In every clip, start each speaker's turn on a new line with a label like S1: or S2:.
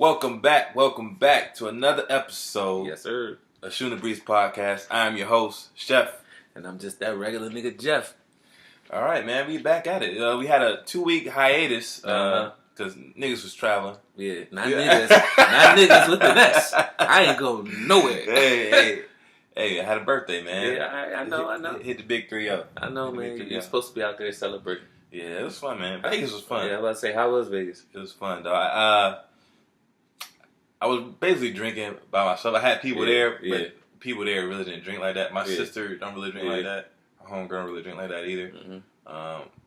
S1: Welcome back to another episode.
S2: Yes, sir.
S1: Of Shooting the Breeze podcast. I am your host, Chef.
S2: And I'm just that regular nigga, Jeff.
S1: All right, man, we back at it. We had a 2-week hiatus because niggas was traveling.
S2: Yeah, not niggas with the S. I ain't going nowhere.
S1: Hey, I had a birthday, man.
S2: Yeah, I know.
S1: Hit the big 3-0.
S2: I know, man. You're supposed to be out there celebrating.
S1: Yeah, it was fun, man. Vegas was fun.
S2: Yeah, I was about to say, how was Vegas?
S1: It was fun, though. I was basically drinking by myself. I had people there, but people there really didn't drink like that. My sister don't really drink like that. My homegirl don't really drink like that either. Mm-hmm.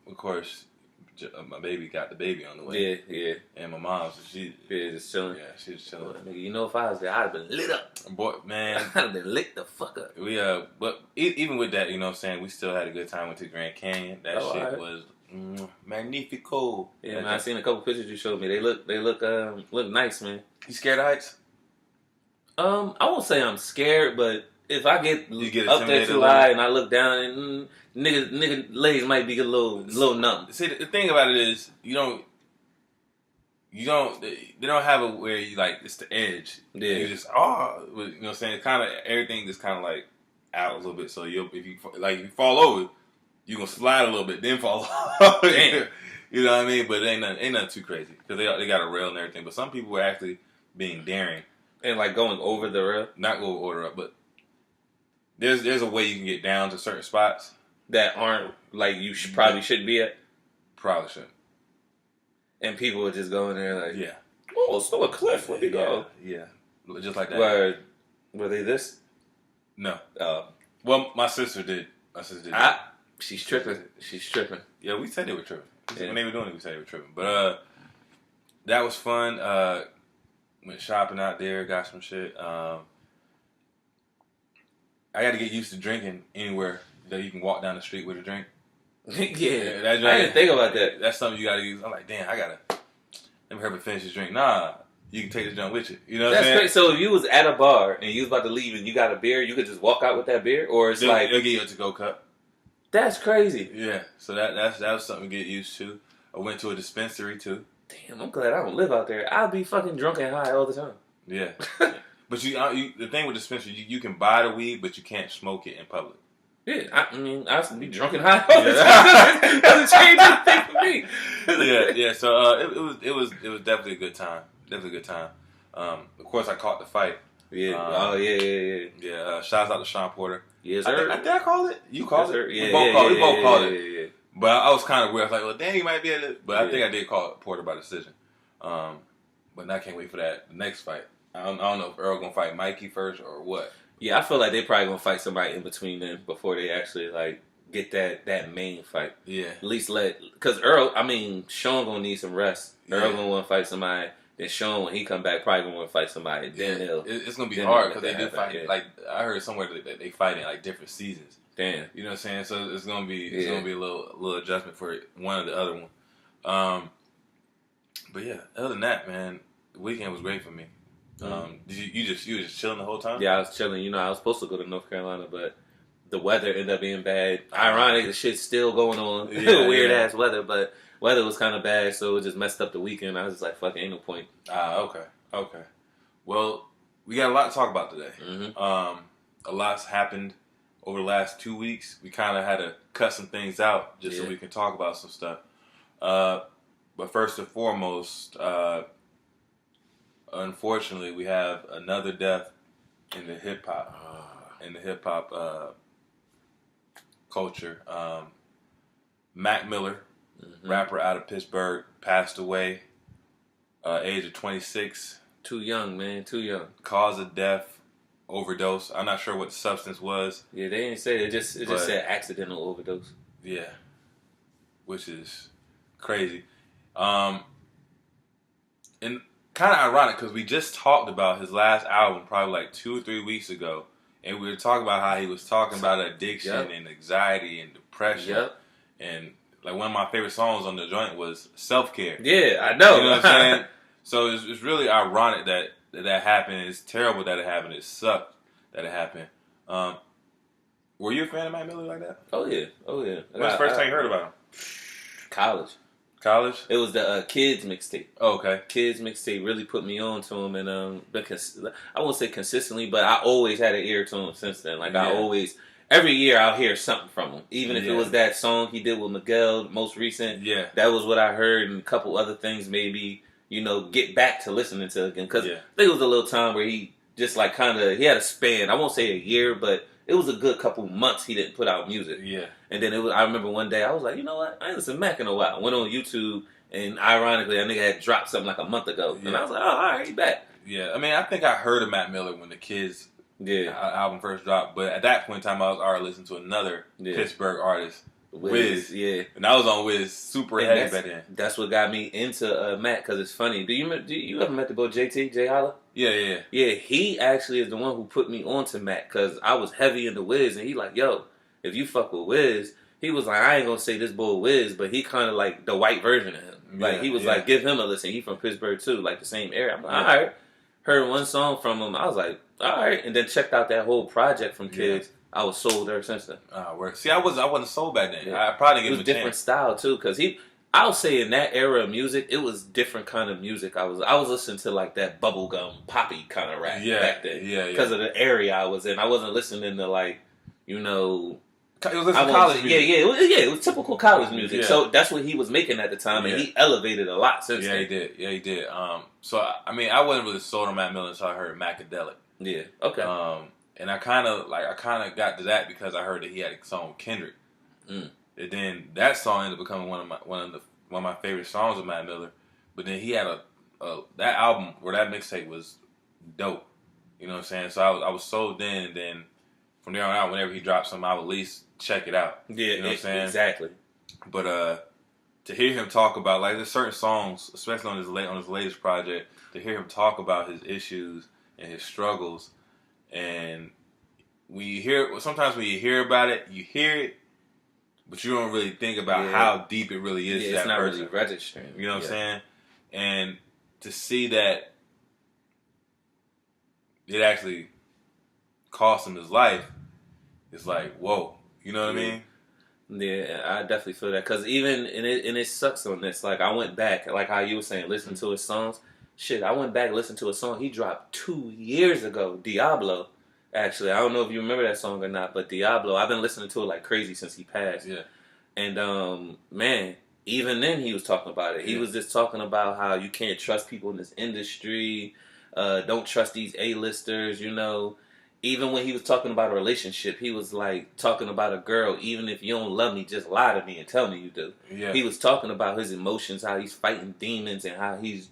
S1: Of course, my baby got the baby on the way.
S2: Yeah.
S1: And my mom, so she
S2: just chilling.
S1: Yeah, she was chilling.
S2: Nigga, you know, if I was there, I'd have been lit up.
S1: Boy, man,
S2: I'd have been lit the fuck up.
S1: But even with that, you know what I'm saying, we still had a good time. Went to Grand Canyon. That shit was magnifico.
S2: Yeah, man, I seen a couple pictures you showed me. They look nice, man.
S1: You scared of heights?
S2: I won't say I'm scared, but if I get up there too high and I look down, and nigga legs might be a little numb.
S1: See, the thing about it is, they don't have it where you like it's the edge. Yeah, you just you know what I'm saying. Kind of everything just kind of like out a little bit. So if you fall over, you gonna slide a little bit, then fall over. Damn. You know what I mean? But it ain't nothing too crazy because they got a rail and everything. But some people were actually being daring
S2: and like going over the rail.
S1: Not go over up, but there's a way you can get down to certain spots
S2: that aren't like you probably shouldn't be at.
S1: Probably shouldn't.
S2: And people would just go in there like,
S1: yeah,
S2: oh, it's still a cliff. Let me go.
S1: Yeah, just like that.
S2: Were they this?
S1: No. Well, my sister did.
S2: She's tripping.
S1: Yeah, we said they were tripping. When they were doing it, we said they were tripping. But that was fun. Went shopping out there, got some shit. I got to get used to drinking anywhere that you can walk down the street with a drink.
S2: I didn't think about that.
S1: That's something you got to use. I'm like, damn, let me hurry up finish this drink. Nah, you can take this drink with you. You know what I'm saying?
S2: That's great. So if you was at a bar and you was about to leave and you got a beer, you could just walk out with that beer? Or it's
S1: they'll give you a to-go cup.
S2: That's crazy.
S1: Yeah, so that was something to get used to. I went to a dispensary too.
S2: Damn, I'm glad I don't live out there. I'll be fucking drunk and high all the time.
S1: Yeah, but the thing with dispensary, you can buy the weed, but you can't smoke it in public.
S2: Yeah, I mean, I be drunk and high all the time. Doesn't change anything for me.
S1: Yeah. So it was definitely a good time. Of course, I caught the fight.
S2: Yeah.
S1: Yeah. Shouts out to Sean Porter.
S2: Yes, sir.
S1: Did I call it? You called it?
S2: Yeah,
S1: we both called it.
S2: Yeah.
S1: But I was kind of weird. I was like, well, damn, he might be able to. But I think I did call Porter by decision. But I can't wait for the next fight. I don't know if Earl gonna fight Mikey first or what.
S2: Yeah, I feel like they probably gonna fight somebody in between them before they actually like get that main fight. Yeah. At least because Sean gonna need some rest. Yeah. Earl gonna want to fight somebody. Then Sean, when he come back, probably gonna want to fight somebody. Then
S1: it's gonna be hard because they do fight. Yeah. Like I heard somewhere that they fight in like different seasons.
S2: Damn.
S1: You know what I'm saying? So it's gonna be a little adjustment for one or the other one. But yeah, other than that, man, the weekend was great for me. You were just chilling the whole time?
S2: Yeah, I was chilling. You know, I was supposed to go to North Carolina, but the weather ended up being bad. Ironic, the shit's still going on. Weird ass weather, but weather was kind of bad, so it just messed up the weekend. I was just like, fuck, ain't no point.
S1: Okay. Well, we got a lot to talk about today. Mm-hmm. A lot's happened over the last 2 weeks. We kind of had to cut some things out just so we can talk about some stuff. But first and foremost, unfortunately, we have another death in the hip hop culture. Mac Miller, rapper out of Pittsburgh, passed away, age of 26.
S2: Too young, man. Too young.
S1: Cause of death, overdose. I'm not sure what the substance was.
S2: Yeah, they didn't say it. It just said accidental overdose.
S1: Yeah, which is crazy. And kind of ironic because we just talked about his last album probably like 2 or 3 weeks ago, and we were talking about how he was talking about addiction and anxiety and depression. Yep. And like one of my favorite songs on the joint was Self Care.
S2: Yeah, I know.
S1: You know what I'm saying? So it's really ironic that happened. It's terrible that it happened. It sucked that it happened. Were you a fan of Mac Miller like that?
S2: Oh yeah.
S1: When's the first time you heard about him?
S2: College.
S1: College?
S2: It was the Kids mixtape.
S1: Oh, okay.
S2: Kids mixtape really put me on to him, and because I won't say consistently, but I always had an ear to him since then. Like I always, every year I'll hear something from him, even if it was that song he did with Miguel, most recent. Yeah, that was what I heard, and a couple other things maybe. Get back to listening to again because I think it was a little time where he just like he had a span. I won't say a year, but it was a good couple months he didn't put out music. Yeah. And then I remember one day I was like, you know what? I ain't listened to Mac in a while. I went on YouTube and ironically that nigga had dropped something like a month ago. Yeah. And I was like, oh, all right, he back.
S1: Yeah. I mean, I think I heard of Mac Miller when the Kids album first dropped. But at that point in time, I was already listening to another Pittsburgh artist, Wiz. Yeah. And I was on Wiz super heavy back then.
S2: That's what got me into Mac because it's funny. Do you ever met the boy JT, Jay Holla? Yeah. He actually is the one who put me onto Mac because I was heavy into Wiz, and he like, yo, if you fuck with Wiz, he was like, I ain't gonna say this boy Wiz, but he kind of like the white version of him. Like he was like, give him a listen. He from Pittsburgh too, like the same area. I'm like, all right. Heard one song from him. I was like, all right, and then checked out that whole project from Kids. I was sold ever since then.
S1: See, I wasn't sold back then. I probably gave him a
S2: different
S1: chance.
S2: Style too, because I'll say in that era of music, it was different kind of music. I was listening to like that bubblegum poppy kind of rap back then. Because of the area I was in. I wasn't listening to like,
S1: it was college music.
S2: It was typical college music. So that's what he was making at the time, and he elevated a lot since then.
S1: He did. So I mean, I wasn't really sold on Mac Miller until I heard Macadelic. Yeah. Okay. And I kind of got to that because I heard that he had a song with Kendrick. And then that song ended up becoming one of my favorite songs of Mac Miller. But then he had that album or that mixtape was dope. You know what I'm saying? So I was sold then, and then from there on out, whenever he dropped something, I would at least check it out. Yeah, you know what I'm saying?
S2: Exactly.
S1: But to hear him talk about like there's certain songs, especially on his latest project, to hear him talk about his issues and his struggles, and sometimes when you hear about it, you hear it, but you don't really think about how deep it really is to that person. It's not really
S2: registering.
S1: You know what I'm saying? And to see that it actually cost him his life, it's like, whoa. You know what I mean?
S2: Yeah, I definitely feel that. Because even, and it sucks on this, like I went back, like how you were saying, listen to his songs. Shit, I went back and listened to a song he dropped 2 years ago, Diablo. Actually, I don't know if you remember that song or not, but Diablo, I've been listening to it like crazy since he passed. Yeah. And, man, even then he was talking about it. He was just talking about how you can't trust people in this industry. Don't trust these A-listers, Even when he was talking about a relationship, he was like talking about a girl, even if you don't love me, just lie to me and tell me you do. Yeah. He was talking about his emotions, how he's fighting demons and how he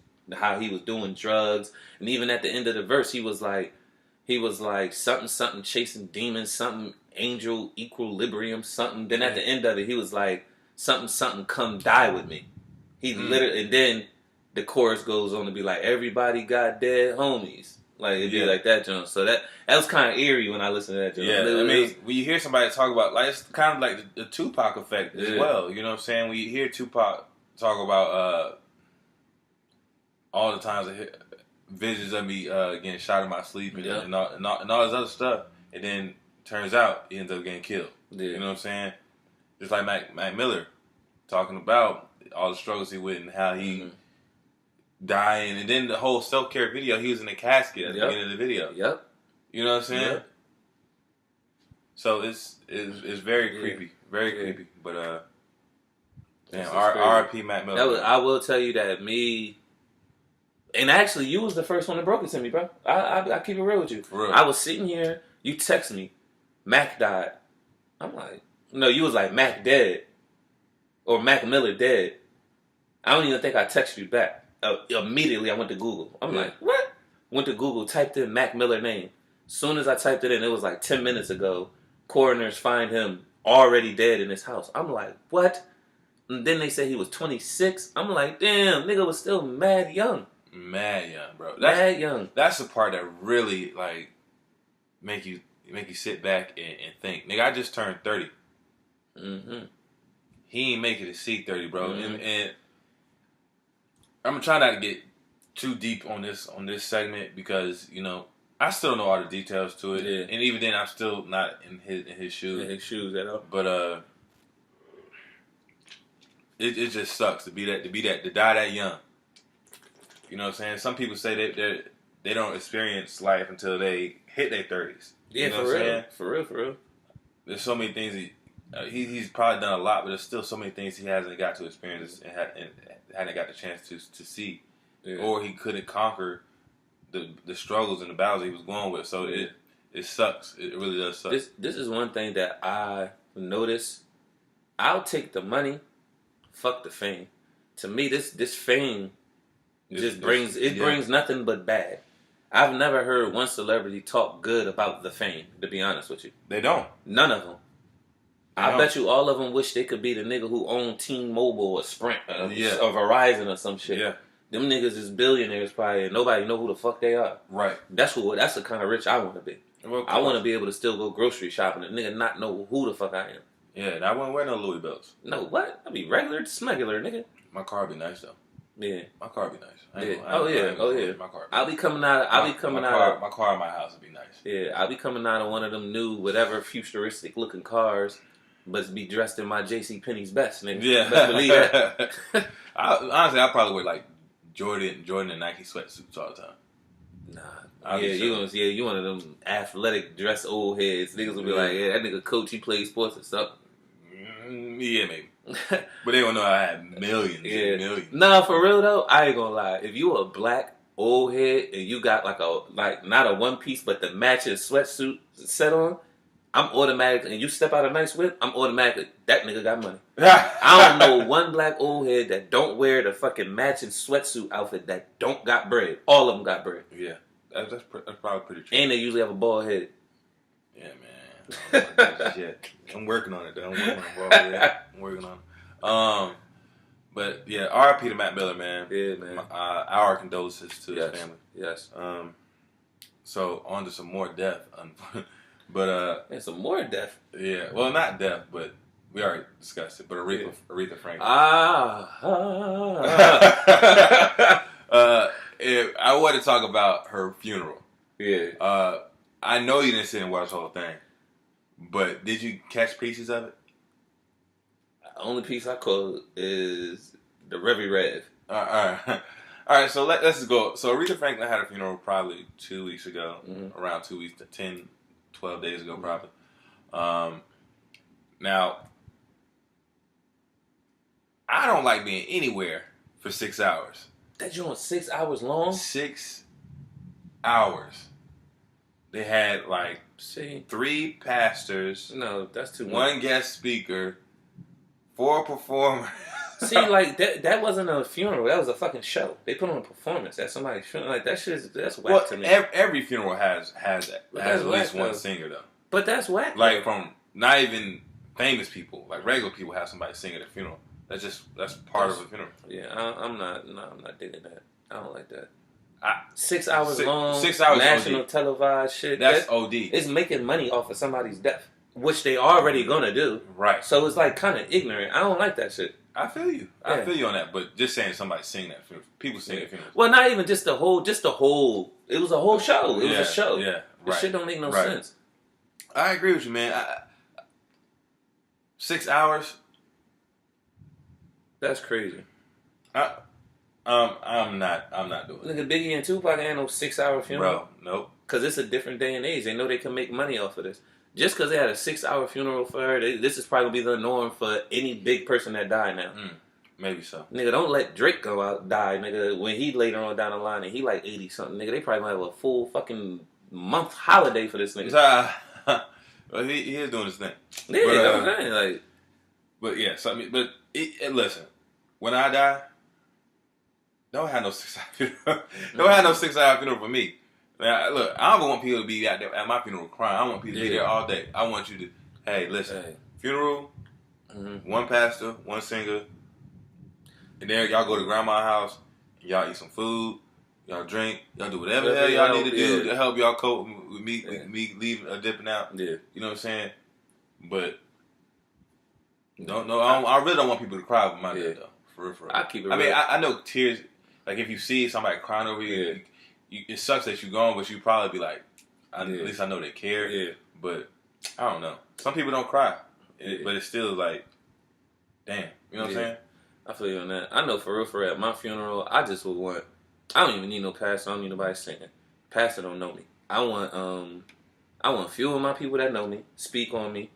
S2: was doing drugs. And even at the end of the verse, he was like something chasing demons, something angel equilibrium, something. Then at the end of it, he was like something come die with me. He literally, and then the chorus goes on to be like, everybody got dead homies. Like it'd be like that, John. So that was kind of eerie when I listened to that, John.
S1: Yeah, I mean, when you hear somebody talk about, like, it's kind of like the Tupac effect as well. You know what I'm saying? When you hear Tupac talk about all the times I hear visions of me getting shot in my sleep and all this other stuff, and then turns out he ends up getting killed. Yeah. You know what I'm saying? Just like Mac Miller talking about all the struggles he went and how he dying, and then the whole self-care video, he was in a casket at the beginning of the video. Yep. You know what I'm saying? Yep. So it's very creepy. Very creepy. But R.I.P. Mac Miller.
S2: I will tell you that and actually you was the first one that broke it to me, bro. I keep it real with you. For real. I was sitting here, you text me, Mac died. I'm like, no, you was like, Mac dead. Or Mac Miller dead. I don't even think I texted you back. Immediately I went to Google. I'm like, what? Went to Google, typed in Mac Miller name. Soon as I typed it in, it was like 10 minutes ago. Coroners find him already dead in his house. I'm like, what? And then they say he was 26. I'm like, damn, nigga was still mad young.
S1: Mad young, bro.
S2: Mad young.
S1: That's the part that really like make you sit back and think. Nigga, I just turned 30. Mm-hmm. He ain't make it to see 30, bro. Mm-hmm. And I'm gonna try not to get too deep on this segment because I still know all the details to it, and even then I'm still not in his shoes.
S2: In his shoes at all.
S1: But it just sucks to die that young. You know what I'm saying? Some people say that they don't experience life until they hit their 30s.
S2: Yeah,
S1: you know
S2: for real. For real.
S1: There's so many things he's probably done a lot, but there's still so many things he hasn't got to experience and hadn't got the chance to see, or he couldn't conquer the struggles and the battles he was going with. So it sucks. It really does suck.
S2: This is one thing that I noticed. I'll take the money, fuck the fame. To me, this fame just brings nothing but bad. I've never heard one celebrity talk good about the fame, to be honest with you.
S1: They don't.
S2: None of them. I bet you all of them wish they could be the nigga who owned T-Mobile or Sprint or Verizon or some shit. Yeah. Them niggas is billionaires probably and nobody know who the fuck they are. Right. That's the kind of rich I want to be. Well, I want to be able to still go grocery shopping and nigga not know who the fuck I am.
S1: Yeah, and I wouldn't wear no Louis belts.
S2: No, what? I'd be regular, smuggler, nigga.
S1: My car be nice though. Yeah. My car be nice. My car.
S2: I'll be coming out.
S1: My car in my house would be nice.
S2: Yeah, I'll be coming out of one of them new, whatever futuristic looking cars, but be dressed in my JCPenney's best, nigga. Yeah, best believe that.
S1: Honestly, I probably wear like Jordan and Nike sweatsuits all the time.
S2: Nah. You one of them athletic dress old heads. Niggas will be like, yeah, that nigga coach, he plays sports and stuff.
S1: Yeah, maybe. But they don't know I had millions and millions.
S2: Nah, for real though, I ain't gonna lie. If you a black old head and you got like not a one piece but the matching sweatsuit set on, I'm automatically, and you step out a nice whip, I'm automatically, that nigga got money. I don't know one black old head that don't wear the fucking matching sweatsuit outfit that don't got bread. All of them got bread.
S1: Yeah, that's probably pretty true.
S2: And they usually have a bald head.
S1: Yeah, man. I'm working on it though. I'm working on it. But yeah, R.I.P. to Matt Miller, man.
S2: Yeah, man.
S1: Our condolences to his family.
S2: Yes.
S1: So on to some more death, but
S2: and some more death.
S1: Yeah, well, not death, but we already discussed it. But Aretha Franklin. I want to talk about her funeral. Yeah. I know you didn't sit and watch the whole thing. But did you catch pieces of it?
S2: The only piece I caught is the Revy Rev.
S1: All right. So let's go. So Aretha Franklin had a funeral probably 2 weeks ago, around 2 weeks, 10, 12 days ago, probably. Now, I don't like being anywhere for 6 hours.
S2: That you on 6 hours long?
S1: 6 hours. They had like 3 pastors.
S2: No, that's too much.
S1: 1 guest speaker, 4 performers.
S2: See, like that wasn't a funeral. That was a fucking show. They put on a performance at somebody's funeral. Like that shit, that's whack to me.
S1: Every funeral has at least one singer though.
S2: But that's whack.
S1: Like from not even famous people, like regular people have somebody sing at a funeral. That's part of a funeral.
S2: Yeah, I'm not digging that. I don't like that. 6 hours long,
S1: 6 hours
S2: national televised shit.
S1: That's OD.
S2: It's making money off of somebody's death, which they already gonna do. Right. So it's like kind of ignorant. I don't like that shit.
S1: I feel you. I feel you on that. But just saying somebody sing that funeral, people sing at funerals.
S2: Well, not even just the whole. It was a whole show. It was a show.
S1: Yeah.
S2: This shit don't make no sense.
S1: I agree with you, man. 6 hours.
S2: That's crazy.
S1: I'm not doing it.
S2: Look at Biggie and Tupac ain't no 6 hour funeral.
S1: Bro, nope.
S2: Because it's a different day and age. They know they can make money off of this. Just because they had a 6 hour funeral for her, this is probably going to be the norm for any big person that died now.
S1: Maybe so.
S2: Nigga, don't let Drake go out die, nigga, when he later on down the line and he like 80 something. Nigga, they probably going to have a full fucking month holiday for this nigga.
S1: Well, he is doing his thing.
S2: Yeah, but, that's what I'm saying. Like,
S1: but yeah, listen, when I die, don't have no 6 hour funeral. Don't have no 6 hour funeral for me. Now, look, I don't want people to be out there at my funeral crying. I want people to be there all day. I want you to, hey, listen, funeral, 1 pastor, 1 singer, and then y'all go to grandma's house, y'all eat some food, y'all drink, y'all do whatever the hell y'all need to do to help y'all cope with me leaving or dipping out. Yeah. You know what I'm saying? But I really don't want people to cry over my death though. For real.
S2: I keep it
S1: real. I mean, I know tears. Like if you see somebody crying over you, it sucks that you're gone, but you probably be like, at least I know they care. Yeah. But I don't know. Some people don't cry, but it's still like, damn. You know what I'm saying?
S2: I feel you on that. I know for real, at my funeral, I just would want. I don't even need no pastor. I don't need nobody singing. Pastor don't know me. I want a few of my people that know me speak on me.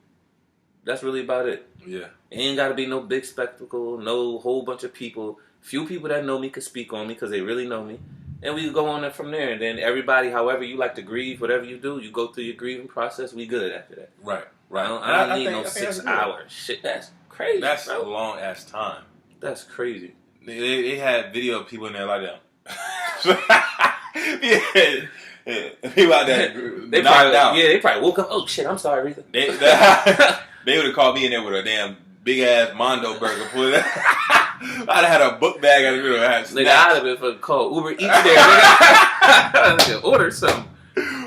S2: That's really about it.
S1: Yeah.
S2: It ain't got to be no big spectacle, no whole bunch of people. Few people that know me could speak on me because they really know me. And we go on it from there. And then everybody, however you like to grieve, whatever you do, you go through your grieving process. We good after that.
S1: Right.
S2: I don't need no 6 hours. Shit, that's crazy.
S1: That's a long ass time.
S2: That's crazy.
S1: They had video of people in there like that. yeah. People out there
S2: they
S1: knocked out.
S2: Yeah, they probably woke up. Oh shit, I'm sorry, Aretha.
S1: They would have called me in there with a damn big ass Mondo burger. I'd have had a book bag out of it.
S2: Nigga, I'd have been fucking called Uber Eats there. Nigga, order something.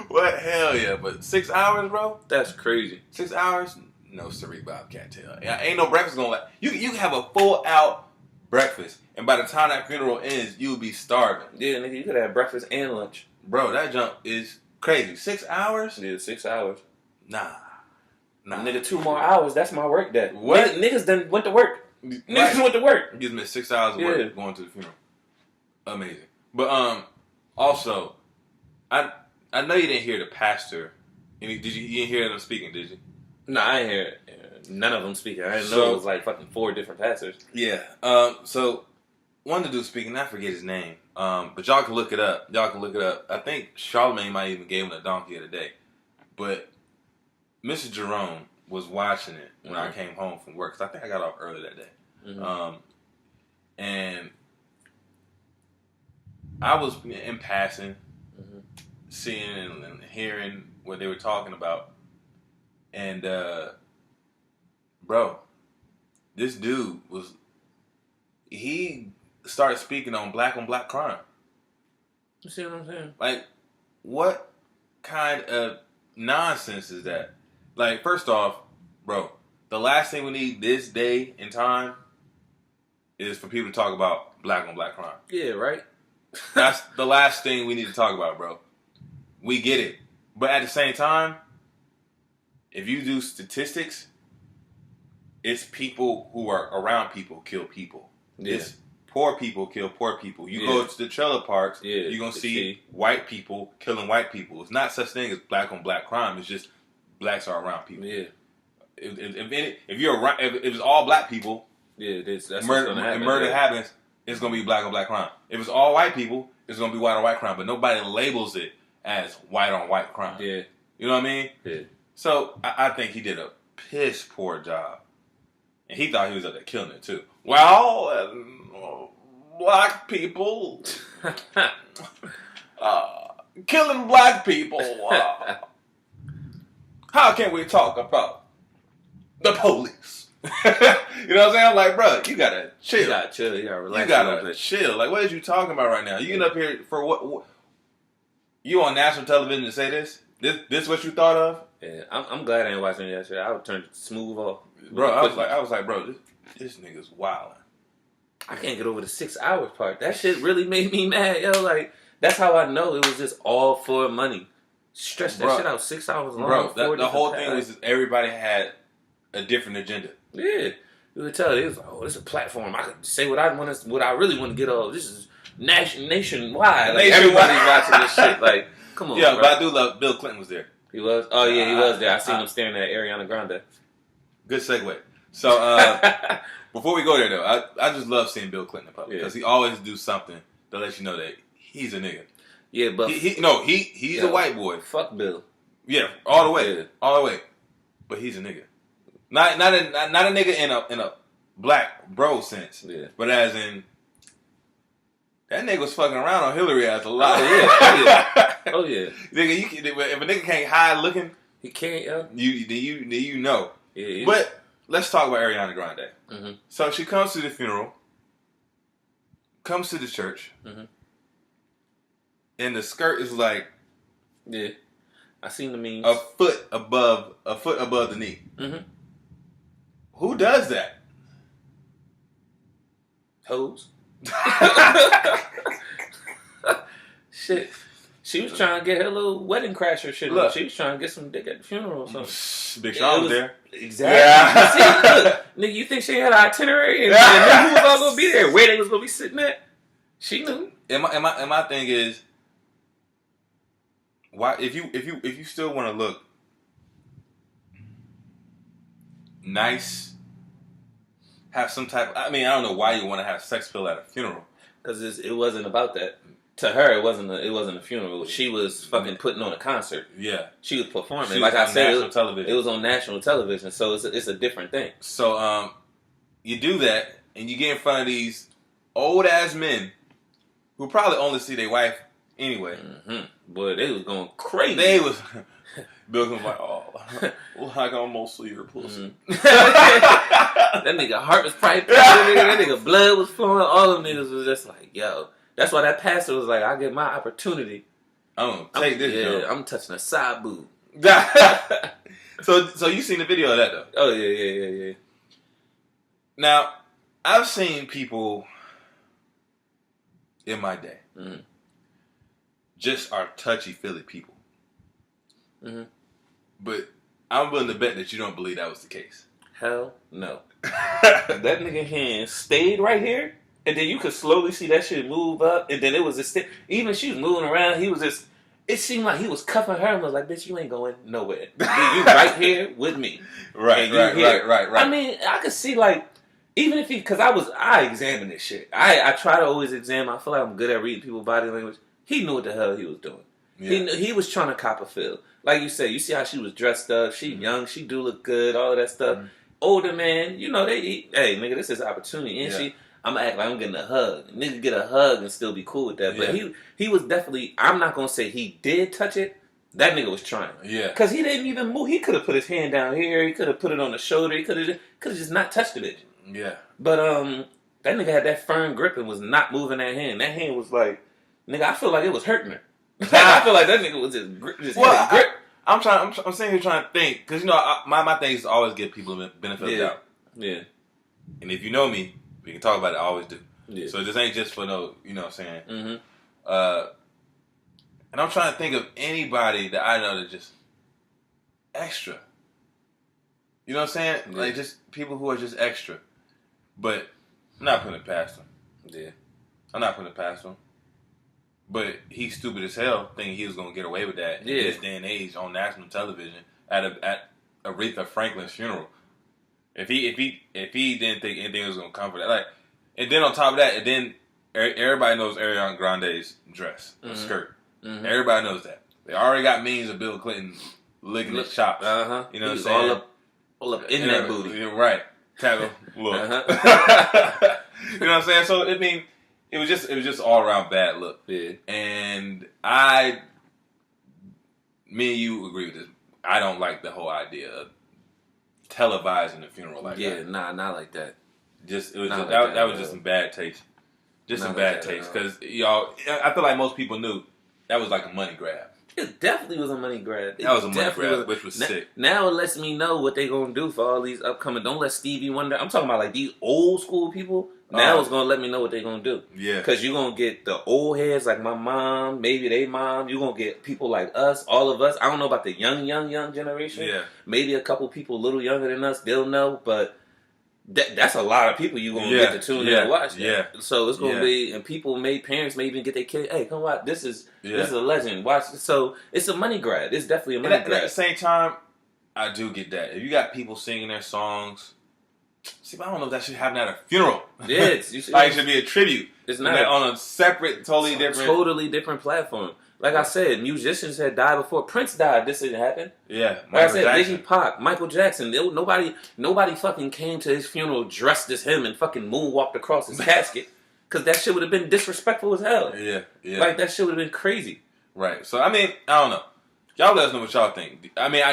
S1: What? Hell yeah. But 6 hours, bro?
S2: That's crazy.
S1: 6 hours? No, siree, Bob, can't tell. Ain't no breakfast gonna last. You can have a full out breakfast, and by the time that funeral ends, you'll be starving.
S2: Yeah, nigga, you could have breakfast and lunch.
S1: Bro, that jump is crazy. 6 hours?
S2: Yeah, 6 hours.
S1: Nah.
S2: Nigga, 2 more hours. That's my work day.
S1: What?
S2: Niggas done went to work. Niggas went to work.
S1: You just missed 6 hours of work going to the funeral. Amazing. But also, I know you didn't hear the pastor. You didn't hear them speaking, did you?
S2: No, I ain't hear none of them speaking. I didn't know it was like fucking 4 different pastors.
S1: Yeah. So one of the dudes speaking, I forget his name. But y'all can look it up. I think Charlemagne might even gave him a donkey of the day. But Mr. Jerome was watching it when I came home from work, because I think I got off early that day. Mm-hmm. And I was in passing, seeing and hearing what they were talking about. And, bro, this dude he started speaking on black crime.
S2: You see what I'm saying?
S1: Like, what kind of nonsense is that? Like, first off, bro, the last thing we need this day and time is for people to talk about black on black crime.
S2: Yeah, right?
S1: That's the last thing we need to talk about, bro. We get it. But at the same time, if you do statistics, it's people who are around people kill people. Yeah. It's poor people kill poor people. You go to the trailer parks, you're going to see white people killing white people. It's not such thing as black on black crime. It's just blacks are around people. Yeah. If you're around, if it's all black people, that's murder happens, it's going to be black on black crime. If it's all white people, it's going to be white on white crime. But nobody labels it as white on white crime. Yeah. You know what I mean? Yeah. So I think he did a piss poor job. And he thought he was up there killing it too. Well, black people killing black people. How can we talk about the police? You know what I'm saying? I'm like, bro, you gotta chill.
S2: You gotta chill. You gotta relax.
S1: You gotta chill. Like, what is you talking about right now? You getting up here for what? You on national television to say this? This what you thought of?
S2: Yeah, I'm glad I ain't watching that shit. I would turn it smooth off.
S1: Bro, I was like, bro, this nigga's wilding.
S2: I can't get over the 6 hours part. That shit really made me mad, yo. Like, that's how I know it was just all for money. Stretch that shit out 6 hours long.
S1: Bro, the whole thing was everybody had a different agenda.
S2: Yeah, you could tell it was like, oh, this is a platform. I could say what I really want to get off. This is nationwide. Like, everybody's watching this shit. Like, come on.
S1: Yeah,
S2: bro.
S1: but I do love Bill Clinton was there.
S2: He was? Oh yeah, he was there. I seen him staring at Ariana Grande.
S1: Good segue. So before we go there though, I just love seeing Bill Clinton in public because he always do something to let you know that he's a nigga.
S2: Yeah, but
S1: he's a white boy.
S2: Fuck Bill.
S1: Yeah, all the way, all the way. But he's a nigga. Not a nigga in a black bro sense. Yeah. But as in that nigga was fucking around on Hillary ass a lot.
S2: Oh yeah.
S1: Nigga, if a nigga can't hide looking,
S2: he can't.
S1: You know.
S2: Yeah.
S1: But let's talk about Ariana Grande. Mm-hmm. So she comes to the funeral, comes to the church, and the skirt is like,
S2: yeah, I seen the memes.
S1: a foot above the knee. Mm-hmm. Who does that?
S2: Hoes. Shit. She was trying to get her little wedding crasher shit. Look, she was trying to get some dick at the funeral or something.
S1: Big Sean was there.
S2: Exactly. Yeah. See, look, Nigga, you think she had an itinerary and knew who was all gonna be there, where they was gonna be sitting at? She knew.
S1: And my thing is, why if you still want to look nice, have some type. I mean, I don't know why you want to have sex appeal at a funeral.
S2: Because it wasn't about that. To her, it wasn't a funeral. She was fucking putting on a concert.
S1: Yeah,
S2: she was performing.
S1: She
S2: like
S1: was
S2: I said,
S1: it
S2: was on national television. So it's a different thing.
S1: So you do that, and you get in front of these old ass men who probably only see their wife anyway.
S2: Mm-hmm. Boy, they was going crazy.
S1: They was. Bill was like, oh, well, I can almost see your pussy.
S2: That nigga heart was probably pumping. That nigga blood was flowing. All them niggas was just like, yo. That's why that pastor was like, I get my opportunity.
S1: I'm gonna take this.
S2: Yeah, I'm touching a side boob.
S1: So you seen the video of that though?
S2: Oh yeah.
S1: Now, I've seen people in my day just are touchy-feely people. Mm-hmm. But I'm willing to bet that you don't believe that was the case.
S2: Hell no. That nigga hand stayed right here, and then you could slowly see that shit move up, and then it was just even she was moving around. He was just. It seemed like he was cuffing her and was like, "Bitch, you ain't going nowhere. You right here with me."
S1: Right.
S2: I mean, I could see like. Even if because I examine this shit. I try to always examine. I feel like I'm good at reading people's body language. He knew what the hell he was doing. Yeah. He was trying to cop a feel. Like you said, you see how she was dressed up. She young. She do look good. All of that stuff. Older man, you know, hey, nigga, this is opportunity. And I'm going to act like I'm getting a hug. Nigga get a hug and still be cool with that. But he was definitely, I'm not going to say he did touch it. That nigga was trying. Yeah. Because he didn't even move. He could have put his hand down here. He could have put it on the shoulder. He could have just not touched the bitch. Yeah. But that nigga had that firm grip and was not moving that hand. That hand was like, nigga, I feel like it was hurting her. I feel like that nigga was just grip.
S1: I'm sitting here trying to think because you know my thing is to always give people the benefit of the doubt. Yeah. And if you know me, we can talk about it. I always do. Yeah. So this ain't just for no, you know what I'm saying. Mm-hmm. And I'm trying to think of anybody that I know that just extra. You know what I'm saying? Yeah. Like just people who are just extra. But I'm not putting it past him. Yeah. I'm not putting it past him. But he's stupid as hell thinking he was going to get away with that in this day and age on national television at Aretha Franklin's funeral. If he didn't think anything was going to come for that. Like, and then on top of that, and then everybody knows Ariana Grande's dress, or skirt. Mm-hmm. Everybody knows that. They already got memes of Bill Clinton licking his chops. Uh-huh. You know what I'm saying? All up in that booty. You're right. Tackle. Look. Uh-huh. You know what I'm saying? So, I mean, it was just all around bad look. Yeah. And me and you agree with this. I don't like the whole idea of televising the funeral like that. Yeah,
S2: not like that.
S1: That was just some bad taste. Just some bad taste. Because, y'all, I feel like most people knew that was like a money grab.
S2: It definitely was a money grab.
S1: That was a money grab, which was sick.
S2: Now it lets me know what they gonna do for all these upcoming. Don't let Stevie Wonder. I'm talking about like these old school people. Now it's gonna let me know what they gonna do. Yeah. Because you're gonna get the old heads like my mom, maybe they mom. You're gonna get people like us, all of us. I don't know about the young generation. Yeah. Maybe a couple people a little younger than us, they'll know, but that's a lot of people you're going to get to tune in and watch that. Yeah. So it's going to be, and parents may even get their kid, hey, come watch, this is a legend, watch. So it's a money grab. It's definitely a money grab.
S1: At the same time, I do get that. If you got people singing their songs, see, I don't know if that should happen at a funeral. Yeah, it should be a tribute. It's not on a separate, totally
S2: different platform. Like I said, musicians had died before. Prince died. This didn't happen. Yeah. Like I said, Iggy Pop, Michael Jackson. Nobody fucking came to his funeral dressed as him and fucking moonwalked across his casket. Because that shit would have been disrespectful as hell. Yeah. Like, that shit would have been crazy.
S1: Right. So, I mean, I don't know. Y'all let us know what y'all think. I mean, I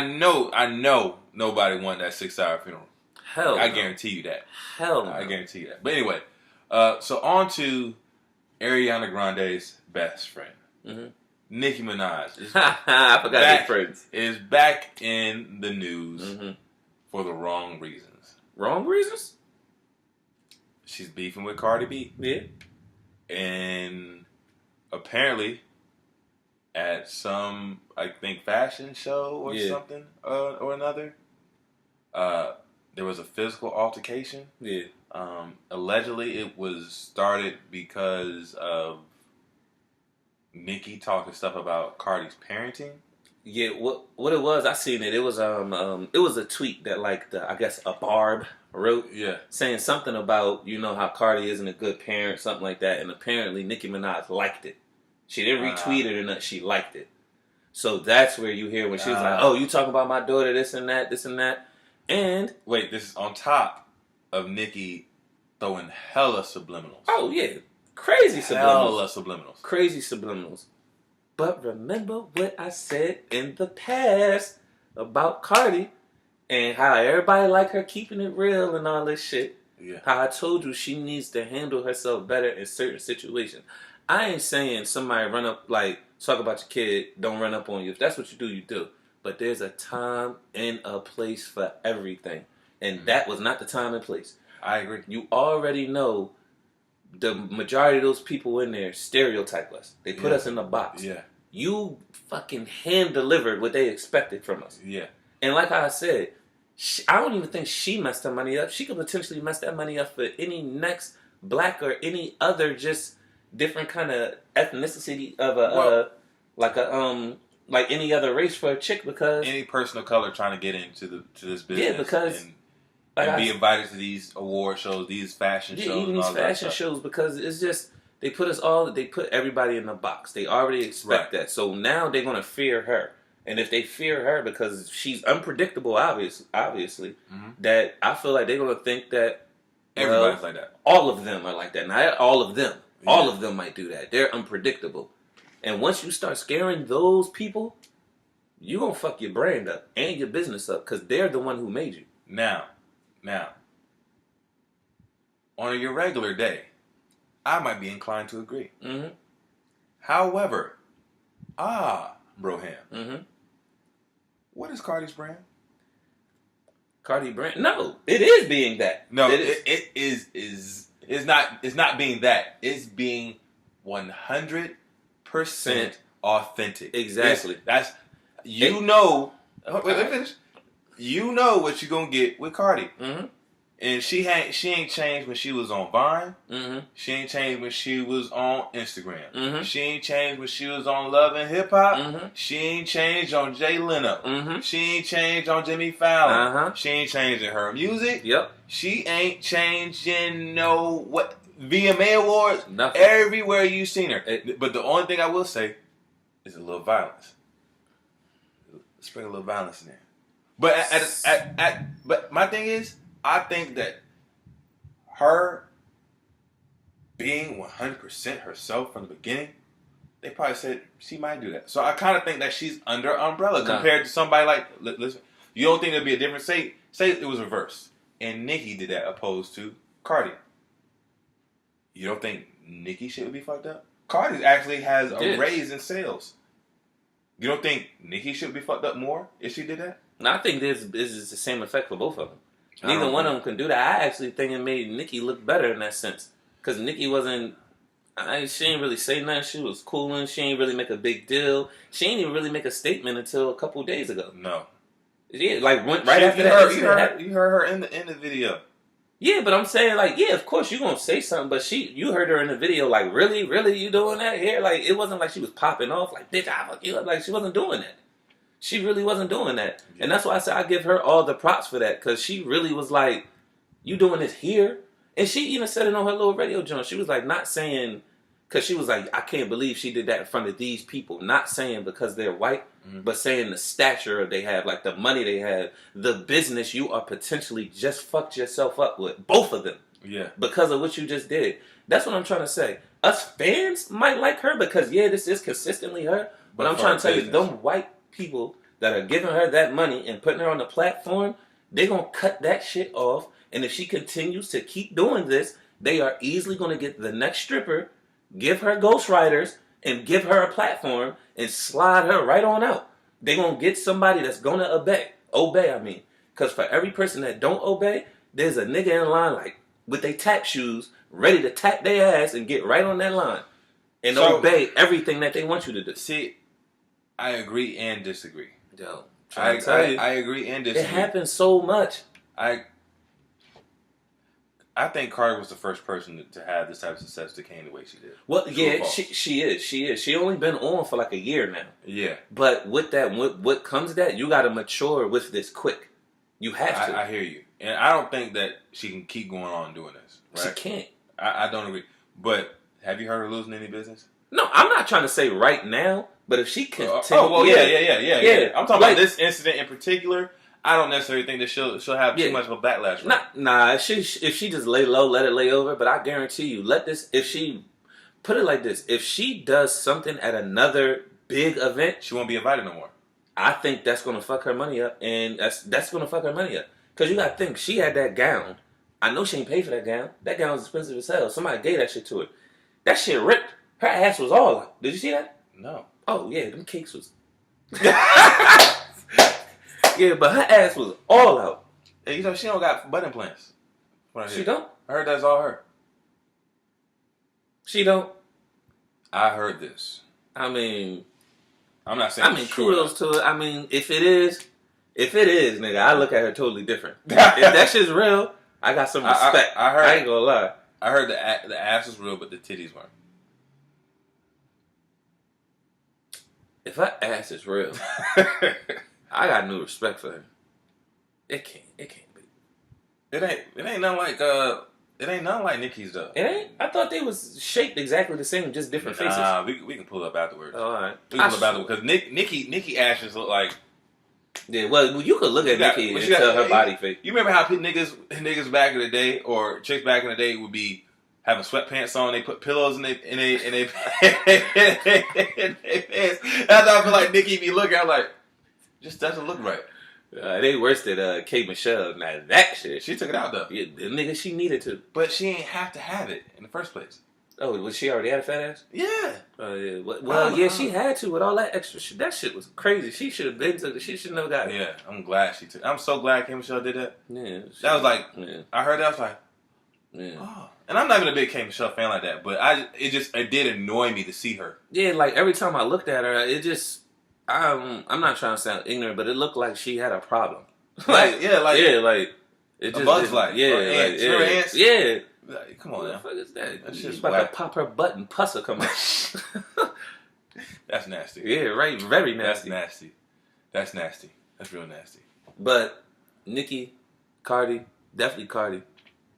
S1: know nobody wanted that 6-hour funeral.
S2: Hell
S1: I guarantee you that.
S2: Hell no.
S1: I guarantee you that. But anyway, so on to Ariana Grande's best friend. Mm-hmm. Nicki Minaj is back in the news for the wrong reasons.
S2: Wrong reasons?
S1: She's beefing with Cardi B.
S2: Yeah.
S1: And apparently at some, I think, fashion show or something or another, there was a physical altercation.
S2: Yeah.
S1: Allegedly, it was started because of Nicki talking stuff about Cardi's parenting.
S2: Yeah, what it was, I seen it. It was a tweet that like I guess a Barb wrote.
S1: Yeah.
S2: Saying something about how Cardi isn't a good parent, something like that, and apparently Nicki Minaj liked it. She didn't retweet it or nothing. She liked it. So that's where you hear when she was like, "Oh, you talking about my daughter, this and that, this and that," and
S1: wait, this is on top of Nicki throwing hella subliminals.
S2: Oh yeah, crazy subliminals.
S1: Hella subliminals.
S2: Crazy subliminals. But remember what I said in the past about Cardi and how everybody like her keeping it real and all this shit.
S1: Yeah.
S2: How I told you she needs to handle herself better in certain situations. I ain't saying somebody run up, talk about your kid, don't run up on you. If that's what you do, you do. But there's a time and a place for everything. And that was not the time and place.
S1: I agree.
S2: You already know the majority of those people in there stereotype us. They put us in a box.
S1: Yeah.
S2: You fucking hand delivered what they expected from us.
S1: Yeah.
S2: And like I said, I don't even think she messed her money up. She could potentially mess that money up for any next black or any other just different kind of ethnicity of like any other race for a chick, because
S1: any person of color trying to get into this business.
S2: Yeah, because
S1: and be invited to these award shows, these fashion shows,
S2: even these fashion shows, because it's just they put everybody in a box. They already expect that. So now they're gonna fear her. And if they fear her because she's unpredictable, obviously, that I feel like they're gonna think that
S1: everybody's like that.
S2: All of them are like that. Not all of them. Yeah. All of them might do that. They're unpredictable. And once you start scaring those people, you're gonna fuck your brand up and your business up, because they're the one who made you.
S1: Now, on your regular day, I might be inclined to agree.
S2: Mm-hmm.
S1: However, Broham, what is Cardi's brand?
S2: Cardi brand? No, it is being that.
S1: No, it is it's not being that. It's being 100% authentic.
S2: Exactly.
S1: Let me finish. You know what you're gonna get with Cardi.
S2: Mm-hmm.
S1: And she ain't changed when she was on Vine.
S2: Mm-hmm.
S1: She ain't changed when she was on Instagram.
S2: Mm-hmm.
S1: She ain't changed when she was on Love and Hip Hop.
S2: Mm-hmm.
S1: She ain't changed on Jay Leno.
S2: Mm-hmm.
S1: She ain't changed on Jimmy Fallon.
S2: Uh-huh.
S1: She ain't changed in her music.
S2: Yep.
S1: She ain't changed in VMA Awards.
S2: Nothing.
S1: Everywhere you've seen her. But the only thing I will say is a little violence. Let's bring a little violence in there. But my thing is, I think that her being 100% herself from the beginning, they probably said she might do that. So I kind of think that she's under umbrella compared to somebody like, listen, you don't think there'd be a difference? Say it was reversed and Nicki did that opposed to Cardi. You don't think Nicki shit would be fucked up? Cardi actually has a raise in sales. You don't think Nicki should be fucked up more if she did that?
S2: No, I think this is the same effect for both of them. Neither one of them can do that. I actually think it made Nicki look better in that sense. Because Nicki wasn't... she didn't really say nothing. She was cooling. She didn't really make a big deal. She didn't even really make a statement until a couple days ago.
S1: No.
S2: Yeah, went right after that.
S1: You heard her in the video.
S2: Yeah, but I'm saying, of course you're going to say something, but you heard her in the video, really, you doing that here? It wasn't like she was popping off, bitch, I fuck you up. She wasn't doing that. She really wasn't doing that. Yeah. And that's why I said I give her all the props for that, because she really was like, you doing this here? And she even said it on her little radio joint. She was not saying, because she was like, I can't believe she did that in front of these people. Not saying because they're white, but saying the stature they have, the money they have, the business you are potentially just fucked yourself up with. Both of them.
S1: Yeah. Because
S2: of what you just did. That's what I'm trying to say. Us fans might like her because, this is consistently her. But I'm trying to tell you, them white people that are giving her that money and putting her on the platform, they're going to cut that shit off. And if she continues to keep doing this, they are easily going to get the next stripper, give her ghostwriters, and give her a platform and slide her right on out. They're going to get somebody that's going to obey. Because for every person that don't obey, there's a nigga in line with their tap shoes ready to tap their ass and get right on that line and obey everything that they want you to do.
S1: See, I agree and disagree.
S2: Yo,
S1: I agree and disagree.
S2: It happens so much.
S1: I I think Cardi was the first person to have this type of success that came the way she did.
S2: Well, yeah, she is. She only been on for like a year now.
S1: Yeah.
S2: But with that, what comes to that, you got to mature with this quick. You have to.
S1: I hear you. And I don't think that she can keep going on doing this. Right?
S2: She can't.
S1: I don't agree. But have you heard her losing any business?
S2: No, I'm not trying to say right now, but if she continues...
S1: Yeah. I'm talking about this incident in particular. I don't necessarily think that she'll have too much of a backlash. Right?
S2: Nah. If she just lay low, let it lay over. But I guarantee you, if she put it like this, if she does something at another big event,
S1: she won't be invited no more.
S2: I think that's gonna fuck her money up, and that's gonna fuck her money up. Cause you gotta think she had that gown. I know she ain't paid for that gown. That gown was expensive as hell. Somebody gave that shit to her. That shit ripped. Her ass was all out. Did you see that?
S1: No.
S2: Oh yeah, them cakes was. Yeah, but her ass was all out.
S1: Hey, you know, she don't got butt implants.
S2: She don't?
S1: I heard that's all her.
S2: She don't?
S1: I heard this.
S2: I mean...
S1: I'm not saying
S2: kudos to it. I mean, if it is, nigga, I look at her totally different. If that shit's real, I got some respect. I ain't gonna lie.
S1: I heard the ass was real, but the titties weren't.
S2: If her ass is real... I got no respect for her. It can't be.
S1: It ain't nothing like Nicki's though.
S2: It ain't? I thought they was shaped exactly the same, just different faces.
S1: Nah, we can pull up afterwards.
S2: All right.
S1: We can pull up afterwards because Nicki ashes look like.
S2: Yeah, well, you could look at Nicki and tell her body face.
S1: You remember how niggas back in the day, or chicks back in the day, would be having sweatpants on? They put pillows in they pants. That's how I feel like Nicki be looking. I'm like. Just doesn't look right.
S2: It ain't worse than K. Michelle. Now that shit.
S1: She took it out though.
S2: Yeah, the nigga, she needed to.
S1: But she ain't have to have it in the first place.
S2: Oh, was she already had a fat ass?
S1: Yeah.
S2: Yeah. Well, she had to with all that extra shit. That shit was crazy. She should have been to. She should have got it.
S1: Yeah, I'm glad she took. I'm so glad K. Michelle did that.
S2: Yeah.
S1: That was like. Yeah. I heard that. I was like.
S2: Yeah.
S1: Oh. And I'm not even a big K. Michelle fan like that, but it did annoy me to see her.
S2: Yeah, like every time I looked at her, it just. I'm not trying to sound ignorant, but it looked like she had a problem.
S1: like
S2: it just
S1: a bug's life.
S2: Yeah,
S1: ants.
S2: Ants. Yeah.
S1: Like, come on,
S2: what the fuck is that?
S1: That's
S2: She's about to pop her butt and pus will come out.
S1: That's nasty.
S2: Yeah, right. Very nasty.
S1: That's nasty. That's real nasty.
S2: But Nicki, Cardi, definitely Cardi.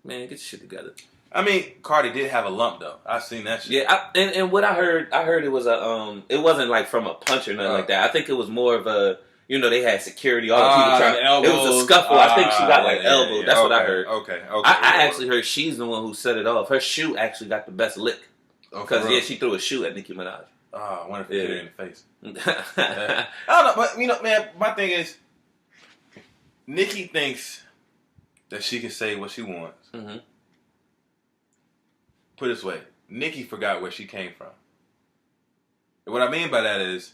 S2: Man, get your shit together.
S1: I mean, Cardi did have a lump though. I've seen that shit.
S2: Yeah, and what I heard it was it wasn't like from a punch or nothing like that. I think it was more of a, they had security, all the people trying to elbow. It was a scuffle. I think she got elbowed. Yeah. That's what I heard.
S1: Okay.
S2: I actually heard she's the one who set it off. Her shoe actually got the best lick. Because she threw a shoe at Nicki Minaj.
S1: Oh, I wonder if it hit her in the face. I don't know, but man, my thing is, Nicki thinks that she can say what she wants.
S2: Mm-hmm.
S1: Put it this way, Nicki forgot where she came from. And what I mean by that is,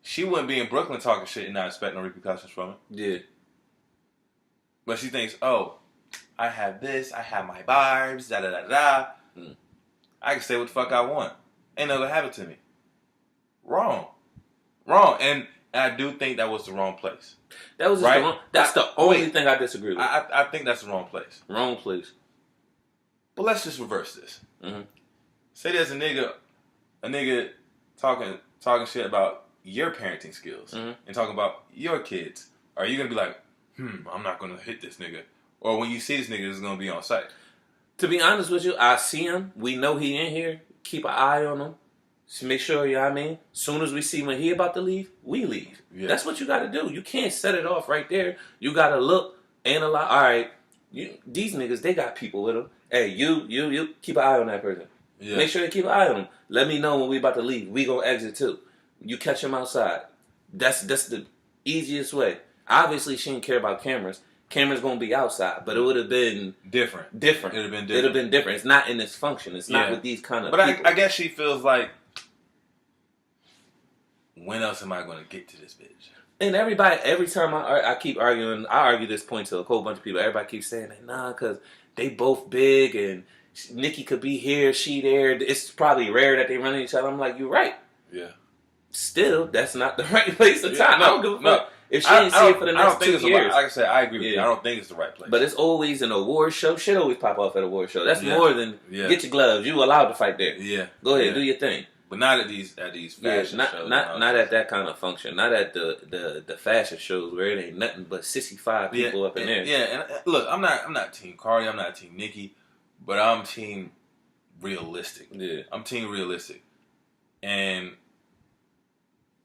S1: she wouldn't be in Brooklyn talking shit and not expect no repercussions from it.
S2: Yeah.
S1: But she thinks, oh, I have this, I have my vibes, da-da-da-da. I can say what the fuck I want. Ain't no gonna have it to me. Wrong. And I do think that was the wrong place.
S2: That was just that's the only thing I disagree with.
S1: I think that's the wrong place.
S2: Wrong place.
S1: But let's just reverse this.
S2: Mm-hmm.
S1: Say there's a nigga talking shit about your parenting skills and talking about your kids. Are you gonna be like, I'm not gonna hit this nigga? Or when you see this nigga, it's gonna be on sight?
S2: To be honest with you, I see him. We know he in here. Keep an eye on him. Just make sure, you know what I mean? Soon as we see when he about to leave, we leave. Yeah. That's what you got to do. You can't set it off right there. You got to look, analyze. All right, these niggas, they got people with them. Hey, you keep an eye on that person. Yeah. Make sure they keep an eye on him. Let me know when we about to leave. We gonna exit too. You catch him outside. That's the easiest way. Obviously, she didn't care about cameras. Cameras gonna be outside, but it would have been
S1: different.
S2: It would have been different. It's not in this function. It's not with these kind of people.
S1: I guess she feels like, when else am I going to get to this bitch?
S2: And everybody, every time I keep arguing, I argue this point to a whole bunch of people. Everybody keeps saying, nah, because they both big and Nicki could be here, she there. It's probably rare that they run into each other. I'm like, you're right.
S1: Yeah.
S2: Still, that's not the right place or time. I don't give a fuck. If she didn't see it for the next 2 years.
S1: Like I said, I agree with you. I don't think it's the right place.
S2: But it's always an award show. Shit always pop off at an award show. That's more than get your gloves. You allowed to fight there. Yeah. Go ahead, do your thing.
S1: But not at these fashion shows.
S2: Not at that kind of function. Not at the fashion shows where it ain't nothing but 65 people up in there.
S1: Yeah, and look, I'm not Team Cardi. I'm not Team Nicki, but I'm Team realistic. Yeah, I'm Team realistic. And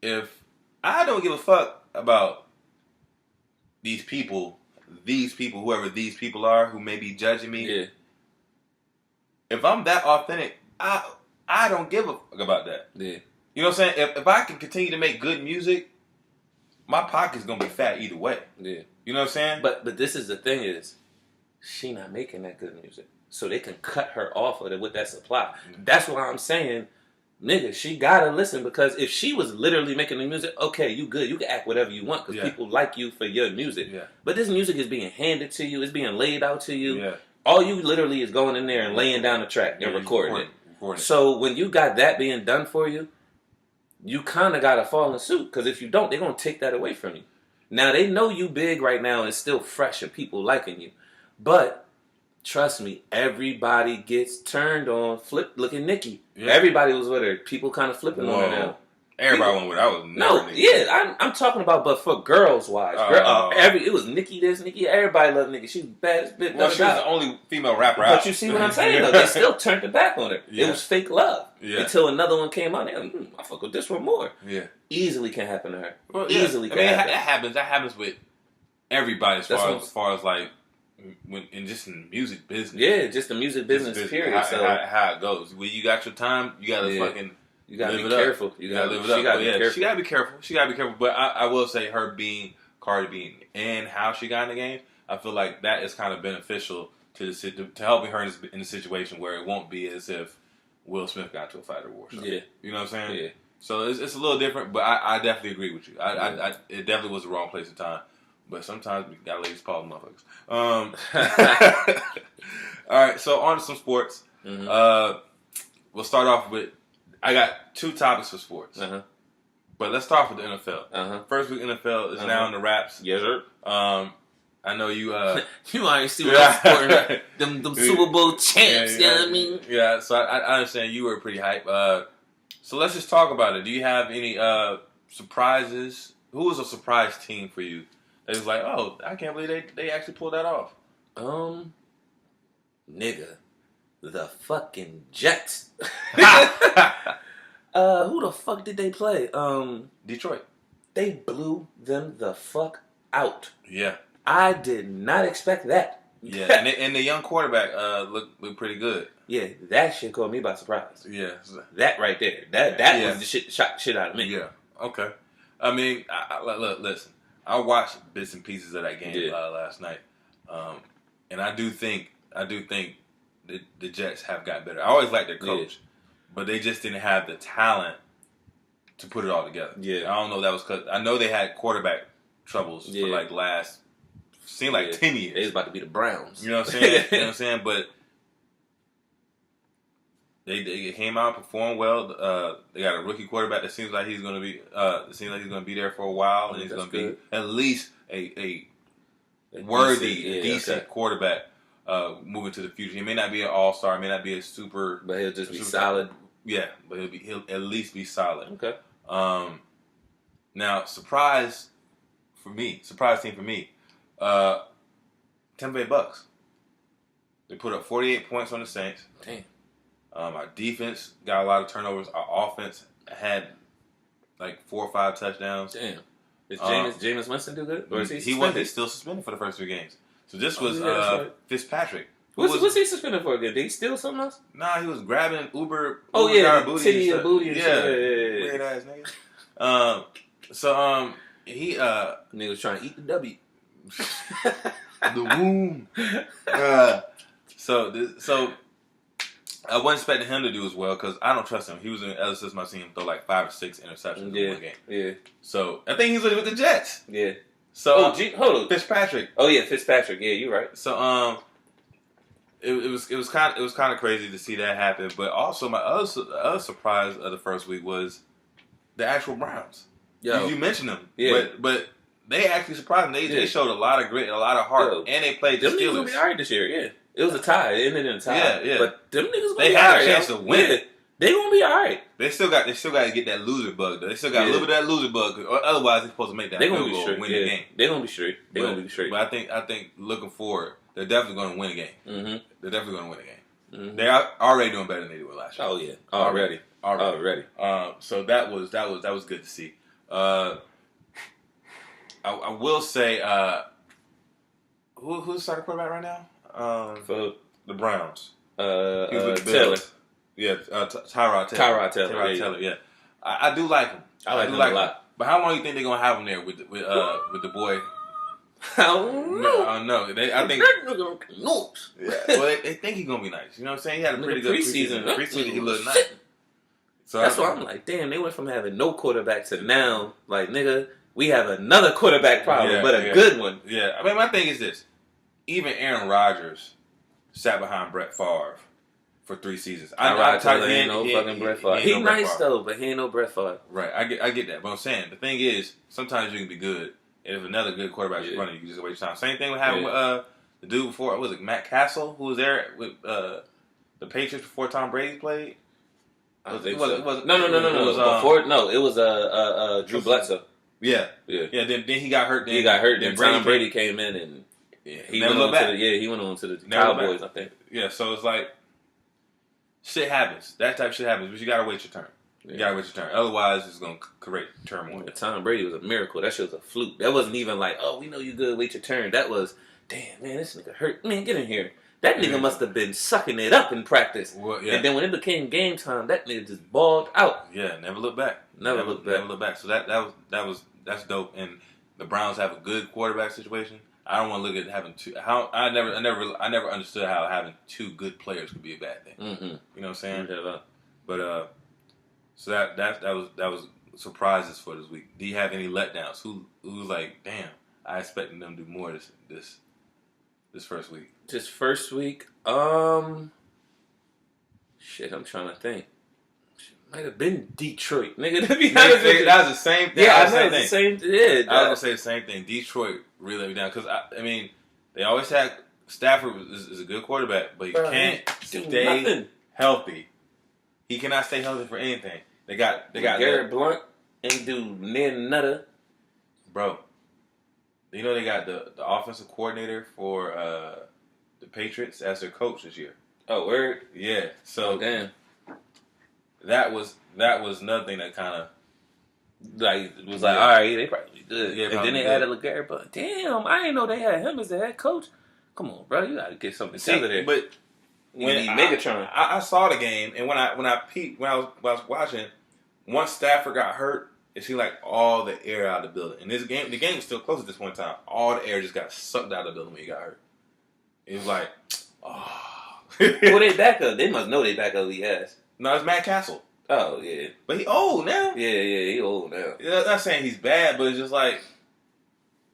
S1: if I don't give a fuck about these people, whoever these people are who may be judging me. If I'm that authentic, I don't give a fuck about that. Yeah. You know what I'm saying? If I can continue to make good music, my pocket's gonna be fat either way. Yeah. You know what I'm saying?
S2: But this is the thing is, she not making that good music. So they can cut her off of it with that supply. Mm-hmm. That's why I'm saying, nigga, she gotta listen, because if she was literally making the music, okay, you good. You can act whatever you want because people like you for your music. Yeah. But this music is being handed to you. It's being laid out to you. Yeah. All you literally is going in there and laying down the track and recording it. So when you got that being done for you, you kind of got to fall in suit. Because if you don't, they're going to take that away from you. Now, they know you big right now and it's still fresh and people liking you. But trust me, everybody gets turned on. Look at Nicki. Yeah. Everybody was with her. People kind of flipping on her now.
S1: Everybody went with her. I was never Nicki.
S2: Yeah, I'm talking about, but for girls wise, it was Nicki this, Nicki. Everybody loved Nicki. She's bad as bitch.
S1: Well, she was the only female rapper out.
S2: But you see what I'm saying? Though, they still turned it back on her. Yeah. It was fake love until another one came on. I fuck with this one more. Yeah, easily can happen to her. Well, easily can happen.
S1: That happens. That happens with everybody as far as like. Just in the music business.
S2: Yeah, just the music business, period.
S1: How it goes. When you got your time, you gotta fucking.
S2: You gotta be careful. You gotta live it up.
S1: She gotta be careful. She gotta be careful. But I will say, Cardi being and how she got in the game, I feel like that is kind of beneficial to helping her in a situation where it won't be as if Will Smith got to a fight award show. Yeah, you know what I'm saying. Yeah. So it's a little different, but I definitely agree with you. It definitely was the wrong place and time. But sometimes we got ladies calling motherfuckers. All right, so on to some sports. Mm-hmm. We'll start off with. I got 2 topics for sports. But let's start with the NFL. First week NFL is now in the wraps.
S2: Yes, sir.
S1: I know you...
S2: you already see what I'm supporting. them Super Bowl champs, you know what I mean?
S1: Yeah, so I understand you were pretty hype. So let's just talk about it. Do you have any surprises? Who was a surprise team for you? It was like, oh, I can't believe they actually pulled that off.
S2: Nigga. The fucking Jets. Who the fuck did they play?
S1: Detroit.
S2: They blew them the fuck out.
S1: Yeah.
S2: I did not expect that.
S1: Yeah, and the young quarterback looked pretty good.
S2: Yeah, that shit caught me by surprise. Yeah. That right there. That was the shit shocked shit out of me.
S1: Yeah. Okay. I mean, look, listen. I watched bits and pieces of that game last night. And I do think the Jets have got better. I always liked their coach, but they just didn't have the talent to put it all together. Yeah, I don't know if that was because I know they had quarterback troubles for like seemed like 10 years.
S2: They was about to be the Browns.
S1: You know what I'm saying? You know what I'm saying? But they came out, performed well. They got a rookie quarterback that seems like he's going to be there for a while, and he's going to be at least a worthy, decent quarterback. Moving to the future, he may not be an all-star, may not be a super,
S2: but he'll just be solid.
S1: Yeah, but he'll at least be solid. Okay. Now, surprise team for me, Tampa Bay Bucks. They put up 48 points on the Saints. Damn. Our defense got a lot of turnovers. Our offense had like 4 or 5 touchdowns.
S2: Damn. Is Jameis Winston do good? Or is he suspended?
S1: He's still suspended for the first 3 games. So this was Fitzpatrick.
S2: What's he suspended for? Did he steal something else?
S1: Nah, he was grabbing Uber.
S2: Booty titty and booty and
S1: shit. Weird ass nigga. He
S2: nigga was trying to eat the W.
S1: The womb. So I wasn't expecting him to do as well because I don't trust him. He was in other systems. I've seen him throw like 5 or 6 interceptions in one game. Yeah. So I think he's with the Jets.
S2: Yeah.
S1: So hold on, Fitzpatrick.
S2: Oh yeah, Fitzpatrick. Yeah, you're right.
S1: So it was kind of crazy to see that happen. But also my other surprise of the first week was the actual Browns. You mentioned them. Yeah. But they actually surprised me. They showed a lot of grit, and a lot of heart, and they played the Steelers.
S2: Them niggas gonna be alright this year. Yeah, it was a tie. It ended in a tie.
S1: Yeah.
S2: But them niggas
S1: they had a chance to win.
S2: Yeah. They gonna be alright.
S1: They still got to get that loser bug though. They still got a little bit of that loser bug. Otherwise, they're supposed to make that field goal and win the game.
S2: They're gonna be straight. They're gonna be straight.
S1: But I think looking forward, they're definitely going to win a game.
S2: Mm-hmm.
S1: They're definitely going to win a game. Mm-hmm. They're already doing better than they did last year.
S2: Oh yeah, already.
S1: So that was good to see. I will say, who's the starting quarterback right now? For the Browns.
S2: Taylor.
S1: Yeah, Tyrod Taylor.
S2: Tyrod Taylor.
S1: Yeah. I do like him.
S2: I like him a lot.
S1: But how long do you think they're gonna have him there with the boy?
S2: I don't know.
S1: I know. I think. Yeah. Well, they think he's gonna be nice. You know what I'm saying? He had a pretty good preseason. Preseason, he looked nice. So
S2: that's why I'm like, damn. They went from having no quarterback to now, like, nigga, we have another quarterback problem, but a good one.
S1: Yeah. I mean, my thing is this: even Aaron Rodgers sat behind Brett Favre for 3 seasons.
S2: Ain't no fucking Brett Favre. He nice though, but he ain't no Brett Favre.
S1: Right, I get that. But I'm saying the thing is, sometimes you can be good, and if another good quarterback is in front of you, you just waste your time. Same thing what happened with the dude before. Was it Matt Castle who was there with the Patriots before Tom Brady played?
S2: No. It was Drew Bledsoe.
S1: Yeah. Then he got hurt.
S2: Then Tom Brady came in and he went on to the Cowboys. I think.
S1: Yeah. So it's like. Shit happens. That type of shit happens, but you gotta wait your turn. You gotta wait your turn. Otherwise, it's gonna create turmoil.
S2: Tom Brady was a miracle. That shit was a fluke. That wasn't even like, oh, we know you good. Wait your turn. That was, damn man, this nigga hurt. Man, get in here. That nigga must have been sucking it up in practice. Well, and then when it became game time, that nigga just balled out.
S1: Yeah, never looked back.
S2: Never looked back.
S1: So that's dope. And the Browns have a good quarterback situation. I don't want to look at having two. I never understood how having 2 good players could be a bad thing.
S2: Mm-hmm.
S1: You know what I'm saying?
S2: Yeah.
S1: But so that was surprises for this week. Do you have any letdowns? Who's like, damn, I expected them to do more this first week.
S2: This first week, shit, I'm trying to think. Might have been Detroit, nigga. To be honest with you,
S1: that was the same thing.
S2: Yeah, I know the same. Yeah,
S1: I was gonna say the same thing. Detroit really let me down because I mean they always had Stafford is a good quarterback, but he can't stay healthy. He cannot stay healthy for anything. They got
S2: Garrett Blunt ain't do near nutter,
S1: bro. You know they got the offensive coordinator for the Patriots as their coach this year.
S2: Oh, word?
S1: Yeah. So
S2: damn.
S1: That was another thing that kind of
S2: was like, all right, they probably good.
S1: Yeah,
S2: and then they added LeGarrette, but damn, I didn't know they had him as the head coach. Come on, bro, you gotta get something together there.
S1: But when
S2: Megatron,
S1: I saw the game, and when I peeped when I was watching, once Stafford got hurt, it seemed like all the air out of the building. And the game was still close at this point in time. All the air just got sucked out of the building when he got hurt. It was like, oh.
S2: Well, they backup. They must know they backup he has.
S1: No, it's Matt Castle.
S2: Oh, yeah.
S1: But he old now.
S2: Yeah, he old now.
S1: Yeah, I'm not saying he's bad, but it's just like,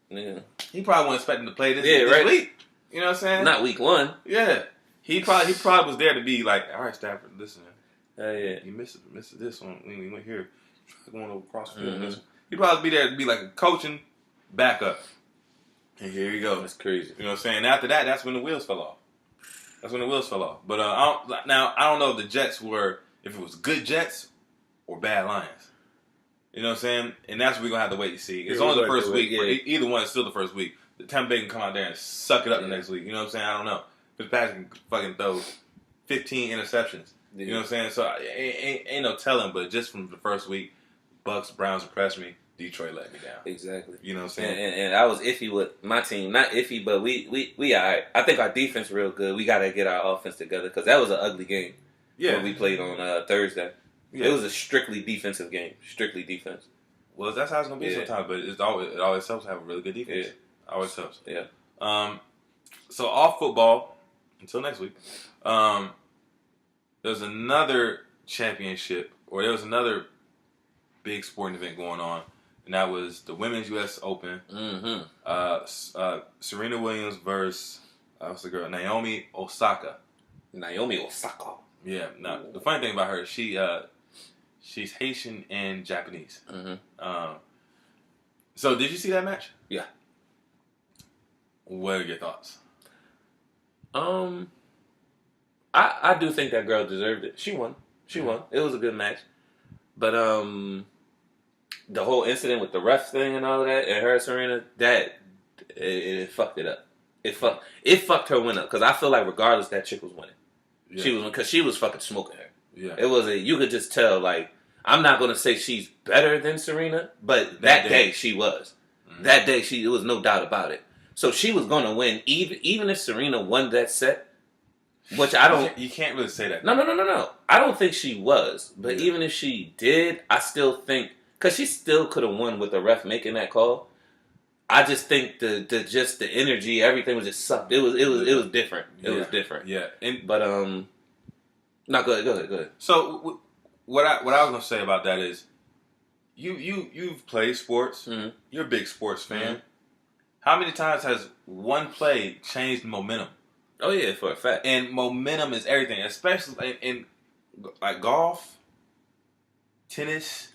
S1: he probably wasn't expecting to play this week. You know what I'm saying?
S2: Not week 1.
S1: Yeah. He probably was there to be like, all right, Stafford, listen.
S2: Yeah.
S1: You missed this one. We went here. Going across the field. Mm-hmm. He'd probably be there to be like a coaching backup. And here you go.
S2: That's crazy.
S1: You know what I'm saying? And after that, that's when the wheels fell off. But I don't know if the Jets were, if it was good Jets or bad Lions. You know what I'm saying? And that's what we're going to have to wait to see. It's only the first week. Yeah. Either one is still the first week. The Tampa Bay can come out there and suck it up the next week. You know what I'm saying? I don't know. Fitzpatrick can fucking throw 15 interceptions. Yeah. You know what I'm saying? So ain't no telling, but just from the first week, Bucks, Browns impressed me. Detroit let me down.
S2: Exactly.
S1: You know what I'm saying?
S2: And I was iffy with my team. Not iffy, but we all right. I think our defense real good. We got to get our offense together because that was an ugly game. Yeah. When we played on Thursday. Yeah. It was a strictly defensive game. Strictly defense.
S1: Well, that's how it's going to be sometimes, but it always helps to have a really good defense. Yeah. Always helps.
S2: Yeah.
S1: So off football, until next week, there's another championship, or there was another big sporting event going on, and that was the Women's U.S. Open.
S2: Mm-hmm.
S1: Serena Williams versus what's the girl? Naomi Osaka. Yeah. Now the funny thing about her, she's Haitian and Japanese.
S2: Mm-hmm.
S1: So did you see that match?
S2: Yeah.
S1: What are your thoughts?
S2: I do think that girl deserved it. She won. She won. It was a good match. But the whole incident with the ref thing and all of that, and her and Serena, it fucked it up. It fucked her win up, because I feel like regardless, that chick was winning. Yeah. Because she was fucking smoking her. Yeah. It was you could just tell, like, I'm not gonna say she's better than Serena, but that day she was. Mm-hmm. That day it was no doubt about it. So she was gonna win, even if Serena won that set. Which I don't.
S1: You can't really say that.
S2: No. I don't think she was. But even if she did, I still think, because she still could have won with the ref making that call. I just think the energy, everything was just sucked. It was different. It was different.
S1: Yeah.
S2: But no, go ahead.
S1: So what I was gonna say about that is, you've played sports. Mm-hmm. You're a big sports fan. Mm-hmm. How many times has one play changed momentum?
S2: Oh yeah, for a fact.
S1: And momentum is everything, especially in like golf, tennis,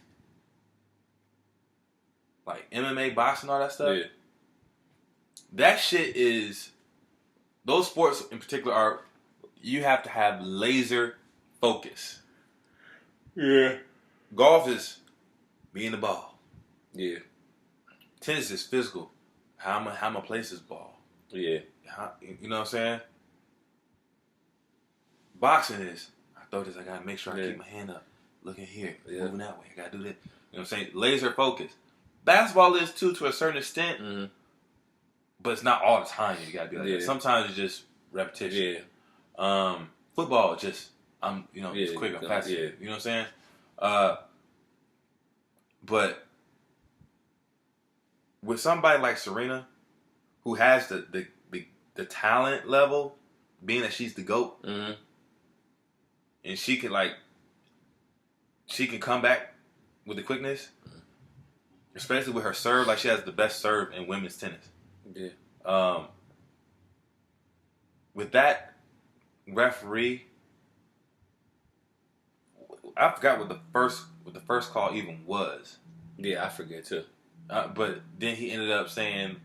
S1: like MMA, boxing, all that stuff. Yeah. That shit is, those sports in particular you have to have laser focus. Yeah. Golf is being the ball. Yeah. Tennis is physical. How am I place this ball? Yeah. You know what I'm saying? Boxing is, I throw this, I gotta make sure I keep my hand up, looking here, moving that way, I gotta do this. You know what I'm saying? Laser focus. Basketball is too, to a certain extent, but it's not all the time you gotta be like that. Sometimes it's just repetition. Yeah. Football, just, it's quick, I'm fast. Yeah. You know what I'm saying? But with somebody like Serena, who has the talent level, being that she's the GOAT, and she can come back with the quickness, especially with her serve. Like, she has the best serve in women's tennis. Yeah. With that referee, I forgot what the first call even was.
S2: Yeah, I forget too.
S1: But then he ended up saying,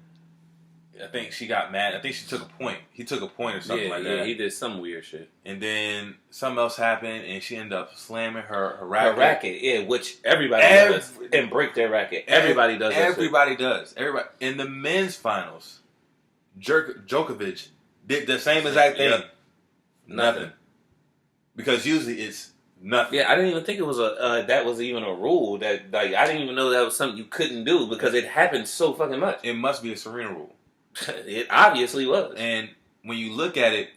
S1: I think she got mad. I think she took a point. He took a point or something like that. Yeah,
S2: he did some weird shit.
S1: And then something else happened, and she ended up slamming her racket.
S2: Her racket, yeah, which everybody does. And break their racket. Everybody does that.
S1: Everybody does. Everybody. In the men's finals, Djokovic did the same exact thing. Yep. Nothing. Because usually it's nothing.
S2: Yeah, I didn't even think it was that was even a rule. That, like, I didn't even know that was something you couldn't do, because it happened so fucking much.
S1: It must be a Serena rule.
S2: It obviously was.
S1: And when you look at it,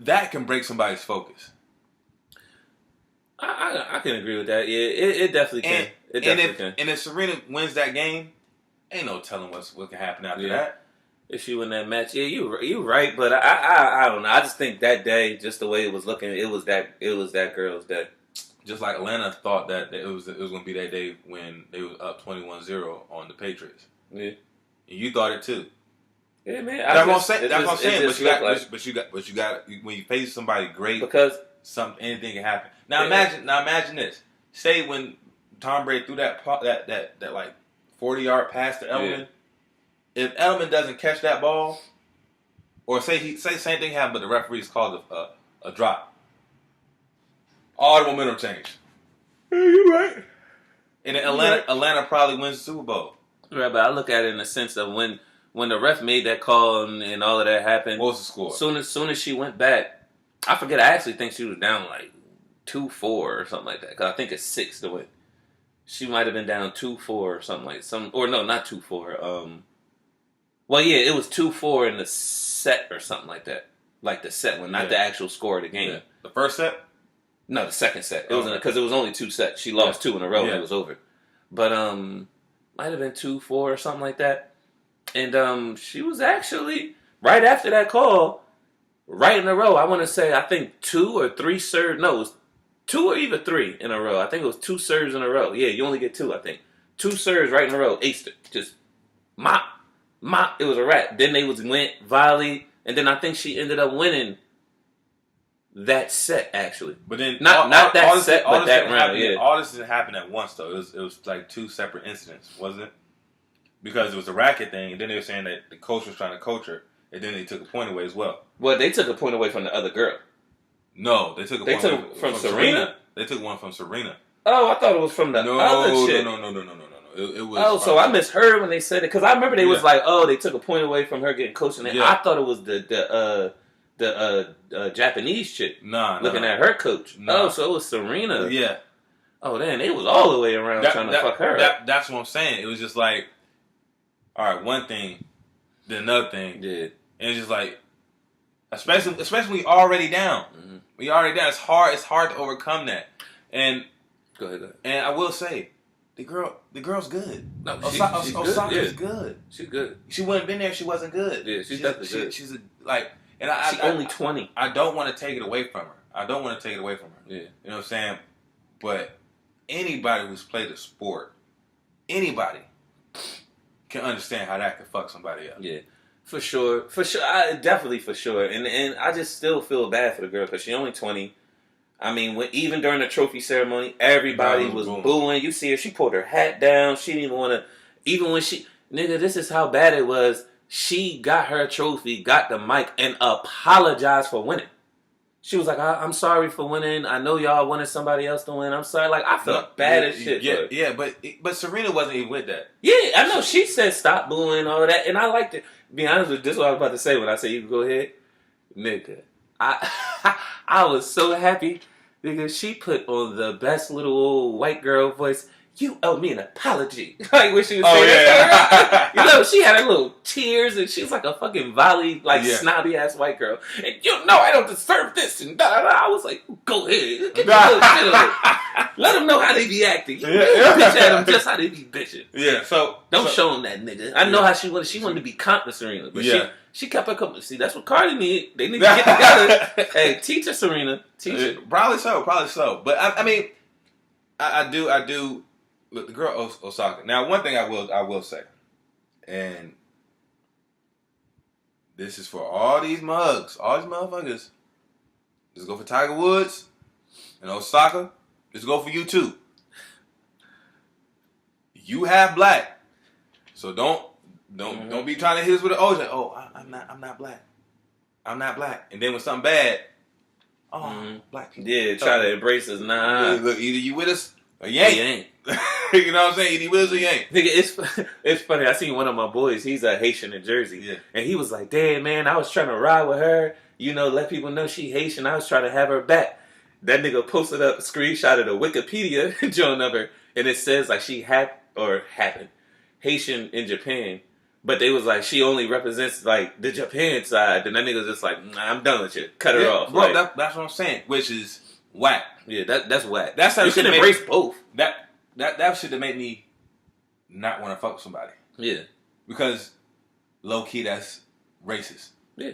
S1: that can break somebody's focus.
S2: I can agree with that. Yeah, it definitely can. It definitely can.
S1: And if Serena wins that game, ain't no telling what can happen after that.
S2: If she win that match, yeah, you right. But I don't know. I just think that day, just the way it was looking, it was that girl's day.
S1: Just like Atlanta thought that it was going to be that day when they was up 21-0 on the Patriots. Yeah, and you thought it too. Yeah, man. That's what I'm saying. But you got when you face somebody great,
S2: because
S1: anything can happen. Now imagine this. Say when Tom Brady threw that like 40-yard pass to Edelman. Yeah. If Edelman doesn't catch that ball, or say same thing happened, but the referee's called a drop, all the momentum changed.
S2: Yeah, you're right.
S1: And Atlanta probably wins the Super Bowl.
S2: Right, but I look at it in the sense of when the ref made that call and all of that happened.
S1: What was the score?
S2: Soon as she went back, I forget. I actually think she was down like 2-4 or something like that. Because I think it's 6 to win. She might have been down 2-4 or something or no, not 2-4. Well, yeah, it was 2-4 in the set or something like that. Like the set one, not the actual score of the game.
S1: Yeah. The first set?
S2: No, the second set. It was because it was only 2 sets. She lost 2 in a row and it was over. But might have been 2-4 or something like that. And she was actually, right after that call, right in a row, I want to say, I think 2 or 3 serves. No, it was 2 or even 3 in a row. I think it was 2 serves in a row. Yeah, you only get 2, I think. 2 serves right in a row. Aced it. Just mop. It was a wrap. Then they went volley. And then I think she ended up winning that set actually.
S1: But then
S2: not that set, but that round. Yeah,
S1: all this didn't happen at once though. It was like two separate incidents, wasn't it? Because it was a racket thing, and then they were saying that the coach was trying to coach her, and then they took a point away as well.
S2: Well, they took a point away from the other girl.
S1: No, they took a point away from Serena. They took one from Serena.
S2: Oh, I thought it was from the other chick.
S1: No. It was.
S2: Oh, so I misheard when they said it because I remember they was like, "Oh, they took a point away from her getting coaching." And I thought it was the Japanese chick. Looking at her coach. Oh, so it was Serena.
S1: Yeah.
S2: Oh, damn, it was all the way around trying to fuck her.
S1: That's what I'm saying. It was just like, all right, one thing, then another thing.
S2: Yeah.
S1: And it's just like, especially when we already down. Mm-hmm. We already down. It's hard to overcome that. And
S2: go ahead.
S1: And I will say, the girl's good.
S2: No,
S1: Osaka's good.
S2: She's good.
S1: She wouldn't have been there if she wasn't good.
S2: Yeah, she's definitely good.
S1: She's she's
S2: only 20.
S1: I don't want to take it away from her.
S2: Yeah.
S1: You know what I'm saying? But anybody who's played a sport, anybody can understand how that could fuck somebody up.
S2: Yeah. For sure. Definitely for sure. And I just still feel bad for the girl because she's only 20. I mean, even during the trophy ceremony, everybody was booing. You see her, she pulled her hat down. She didn't even want to, even when nigga, this is how bad it was. She got her trophy, got the mic, and apologized for winning. She was like, I'm sorry for winning. I know y'all wanted somebody else to win. I'm sorry. Like, I felt bad as shit.
S1: Yeah, but Serena wasn't even with that.
S2: Yeah, I know. She said stop booing and all of that. And I liked it. Be honest with you, this is what I was about to say when I say you can go ahead. Nigga, I was so happy because she put on the best little old white girl voice. You owe me an apology. Like when she was saying that. You know, she had her little tears and she was like a fucking volley, snobby ass white girl. And you know I don't deserve this and da da da. I was like, go ahead. Get your little shit on. Let them know how they be acting. You bitch at them just how they be bitching.
S1: Yeah, so
S2: don't show them that nigga. I know how she wanted. She wanted to be confident, Serena. But she kept her company. See, that's what Cardi need. They need to get together. Hey, teach her, Serena. Teach her.
S1: Probably so. But I mean, I do. Look, the girl Osaka. Now, one thing I will say, and this is for all these mugs, all these motherfuckers. Just go for Tiger Woods and Osaka. Just go for you too. You have black, so don't be trying to hit us with an OJ. Oh, I'm not black. I'm not black. And then when something bad, black people.
S2: Yeah, try to embrace us. Nah.
S1: Look, either you with us or you ain't. You know what I'm saying? Either you with us or you ain't.
S2: Nigga, it's funny. I seen one of my boys. He's a Haitian in Jersey, and he was like, "Damn, man, I was trying to ride with her. You know, let people know she Haitian. I was trying to have her back." That nigga posted up a screenshot of the Wikipedia joint number, and it says like she happened Haitian in Japan, but they was like she only represents like the Japan side. And that nigga was just like, nah, I'm done with you. Cut her off.
S1: Bro,
S2: like,
S1: that's what I'm saying. Which is whack.
S2: Yeah, that's whack.
S1: That's how
S2: you should embrace both.
S1: That shit that made me not want to fuck with somebody.
S2: Yeah,
S1: because low key that's racist.
S2: Yeah.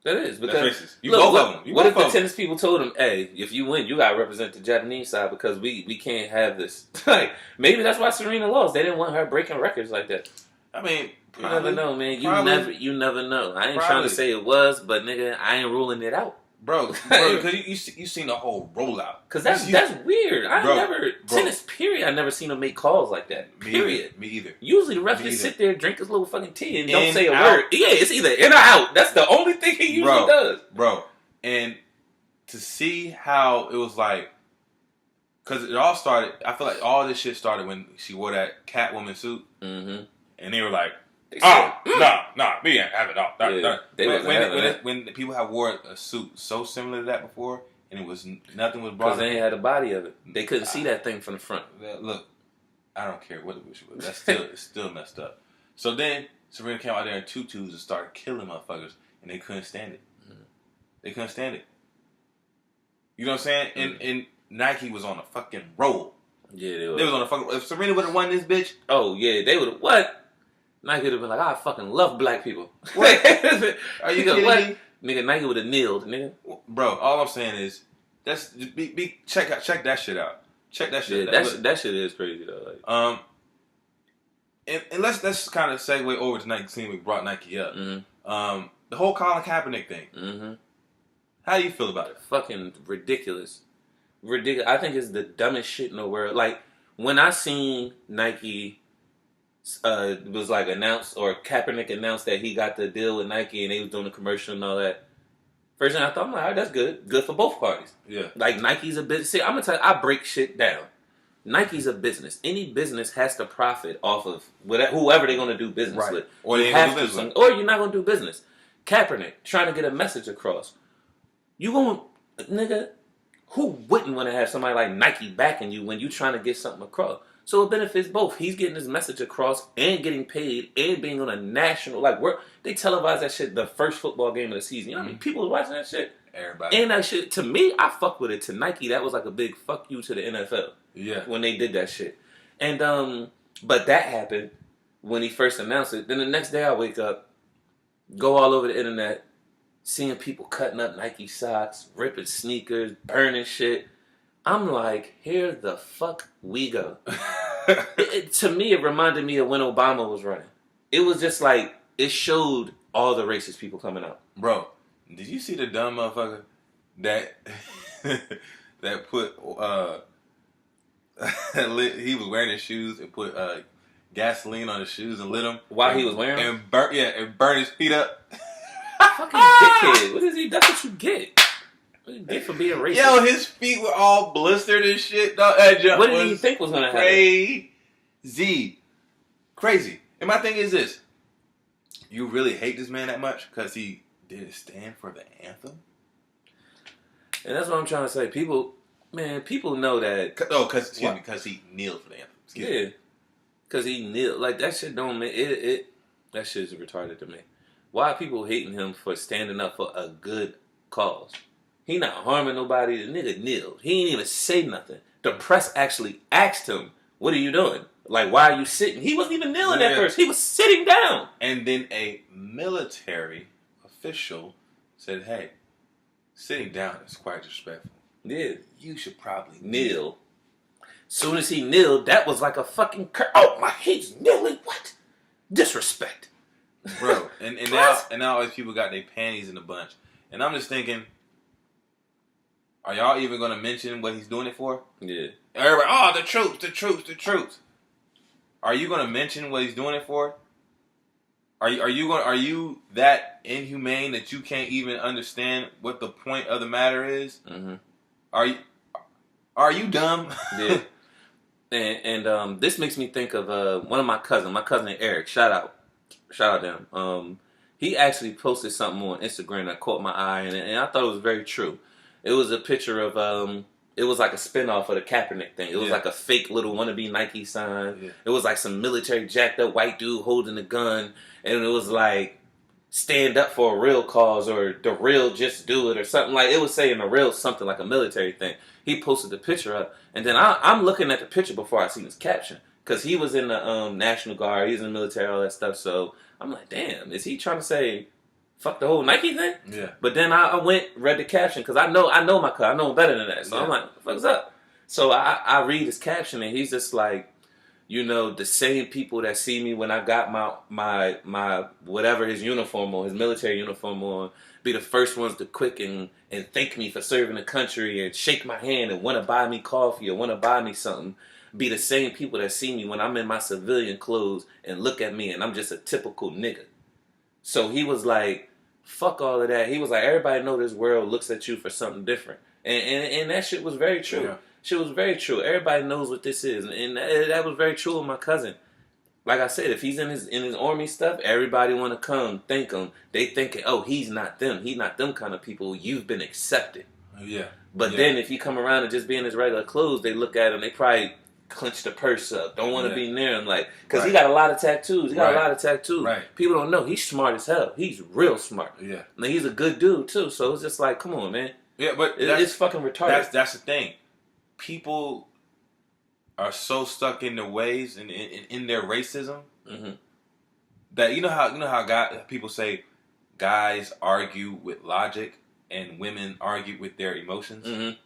S2: That is because
S1: that's racist. You both of them.
S2: What if the tennis people told him, "Hey, if you win, you gotta represent the Japanese side because we can't have this." Like maybe that's why Serena lost. They didn't want her breaking records like that.
S1: I mean,
S2: you never know, man. You never know. I ain't trying to say it was, but nigga, I ain't ruling it out,
S1: bro. Because you seen the whole rollout.
S2: Because that's weird. Tennis. Period. I never seen him make calls like that. Period.
S1: Me either.
S2: Usually the ref just sit there, drink his little fucking tea, and don't say a word. Yeah, it's either in or out. That's the only thing he usually does,
S1: bro. And to see how it was like, because it all started. I feel like all this shit started when she wore that Catwoman suit, and they were like, nah, we ain't have it all. When the people have wore a suit so similar to that before, and it was nothing was brought.
S2: Because they ain't had a body of it. They couldn't see that thing from the front.
S1: Look, I don't care what it was. It's still messed up. So then Serena came out there in tutus and started killing motherfuckers, and they couldn't stand it. They couldn't stand it. You know what I'm saying? And Nike was on a fucking roll.
S2: Yeah, they
S1: was on a fucking. If Serena would have won this bitch,
S2: oh yeah, they would have. What? Nike would have been like, I fucking love black people.
S1: What? Are you kidding me?
S2: Nigga, Nike would have kneeled, nigga.
S1: Bro, all I'm saying is, check that shit out. Check that shit out.
S2: That shit is crazy though. Like.
S1: And let's kind of segue over to Nike. Seeing we brought Nike up. The whole Colin Kaepernick thing. How do you feel about it?
S2: Fucking ridiculous. Ridiculous. I think it's the dumbest shit in the world. Like, when I seen Nike was like announced, or Kaepernick announced that he got the deal with Nike and they was doing the commercial and all that. First thing I thought, I'm like, all right, that's good. Good for both parties.
S1: Yeah.
S2: Like, Nike's a business. See, I'm going to tell you, I break shit down. Nike's a business. Any business has to profit off of whoever they're going to do business with.
S1: Or
S2: you have to, or you're not going to do business. Kaepernick, trying to get a message across. You going, nigga, who wouldn't want to have somebody like Nike backing you when you trying to get something across? So it benefits both. He's getting his message across and getting paid and being on a national, like, they televise that shit the first football game of the season. You know how many people was watching that shit?
S1: Everybody.
S2: And that shit, to me, I fuck with it. To Nike, that was like a big fuck you to the NFL.
S1: Yeah.
S2: When they did that shit. And, but that happened when he first announced it. Then the next day I wake up, go all over the internet, seeing people cutting up Nike socks, ripping sneakers, burning shit. I'm like, here the fuck we go. To me, it reminded me of when Obama was running. It was just like, it showed all the racist people coming out.
S1: Bro, did you see the dumb motherfucker that that put he was wearing his shoes and put gasoline on his shoes and lit them
S2: while he was wearing them?
S1: And burn his feet up.
S2: Fucking dickhead. What is he? That's what you get. What do you get for being racist?
S1: Yo, his feet were all blistered and shit. Dog.
S2: What did he think was going to happen?
S1: Crazy. And my thing is this. You really hate this man that much because he didn't stand for the anthem?
S2: And that's what I'm trying to say. People know that.
S1: Because he kneeled for the anthem.
S2: Yeah. Because he kneeled. Like, that shit don't make it. That shit is retarded to me. Why are people hating him for standing up for a good cause? He not harming nobody. The nigga kneeled. He ain't even say nothing. The press actually asked him, what are you doing? Like, why are you sitting? He wasn't even kneeling at first. He was sitting down.
S1: And then a military official said, hey, sitting down is quite disrespectful.
S2: Yeah.
S1: You should probably
S2: kneel. Soon as he kneeled, that was like a fucking oh my, he's kneeling. What? Disrespect.
S1: Bro. And now all these people got their panties in a bunch. And I'm just thinking, are y'all even going to mention what he's doing it for?
S2: Yeah.
S1: Everybody, the troops. Are you going to mention what he's doing it for? Are you that inhumane that you can't even understand what the point of the matter is? Mm-hmm. Are you dumb?
S2: Yeah. And this makes me think of one of my cousin Eric. Shout out to him. He actually posted something on Instagram that caught my eye, and I thought it was very true. It was a picture of it was like a spinoff of the Kaepernick thing. It was like a fake little wannabe Nike sign. Yeah. It was like some military jacked up white dude holding a gun, and it was like, stand up for a real cause, or the real just do it, or something. Like, it was saying a real something, like a military thing. He posted the picture up, and then I'm looking at the picture before I seen his caption, because he was in the National Guard, he's in the military, all that stuff. So I'm like, damn, is he trying to say fuck the whole Nike thing?
S1: Yeah.
S2: But then I read the caption, because I know my cousin, I know him better than that. So I'm like, what the fuck's up? So I read his caption, and he's just like, you know, the same people that see me when I got my whatever his uniform on, his military uniform on, be the first ones to quick and thank me for serving the country and shake my hand and want to buy me coffee or want to buy me something, be the same people that see me when I'm in my civilian clothes and look at me and I'm just a typical nigga. So he was like, fuck all of that. He was like, everybody know this world looks at you for something different. And that shit was very true. Yeah. Shit was very true. Everybody knows what this is. And that was very true with my cousin. Like I said, if he's in his army stuff, everybody want to come thank him. They thinking, oh, he's not them. He's not them kind of people. You've been accepted.
S1: Yeah.
S2: But then if you come around and just be in his regular clothes, they look at him. They probably clench the purse up. Don't want to be near him. Like, because he got a lot of tattoos. He got a lot of tattoos.
S1: Right.
S2: People don't know. He's smart as hell. He's real smart.
S1: Yeah.
S2: And he's a good dude, too. So it's just like, come on, man.
S1: Yeah, but
S2: it's fucking retarded.
S1: That's the thing. People are so stuck in their ways and in their racism that you know how people say guys argue with logic and women argue with their emotions. Mm-hmm.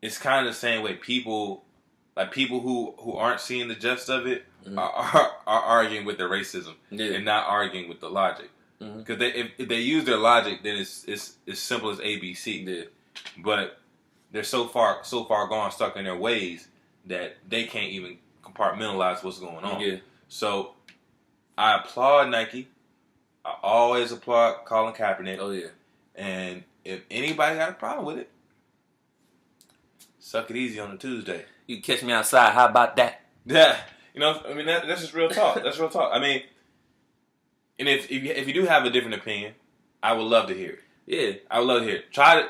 S1: It's kind of the same way. People who aren't seeing the gist of it are arguing with their racism and not arguing with the logic. Because if they use their logic, then it's as simple as ABC.
S2: Yeah.
S1: But they're so far gone, stuck in their ways that they can't even compartmentalize what's going on.
S2: Yeah.
S1: So I applaud Nike. I always applaud Colin Kaepernick.
S2: Oh yeah.
S1: And if anybody got a problem with it, suck it easy on a Tuesday.
S2: You catch me outside. How about that?
S1: Yeah. You know, I mean, that's just real talk. That's real talk. I mean, and if you do have a different opinion, I would love to hear it.
S2: Yeah.
S1: I would love to hear it. Try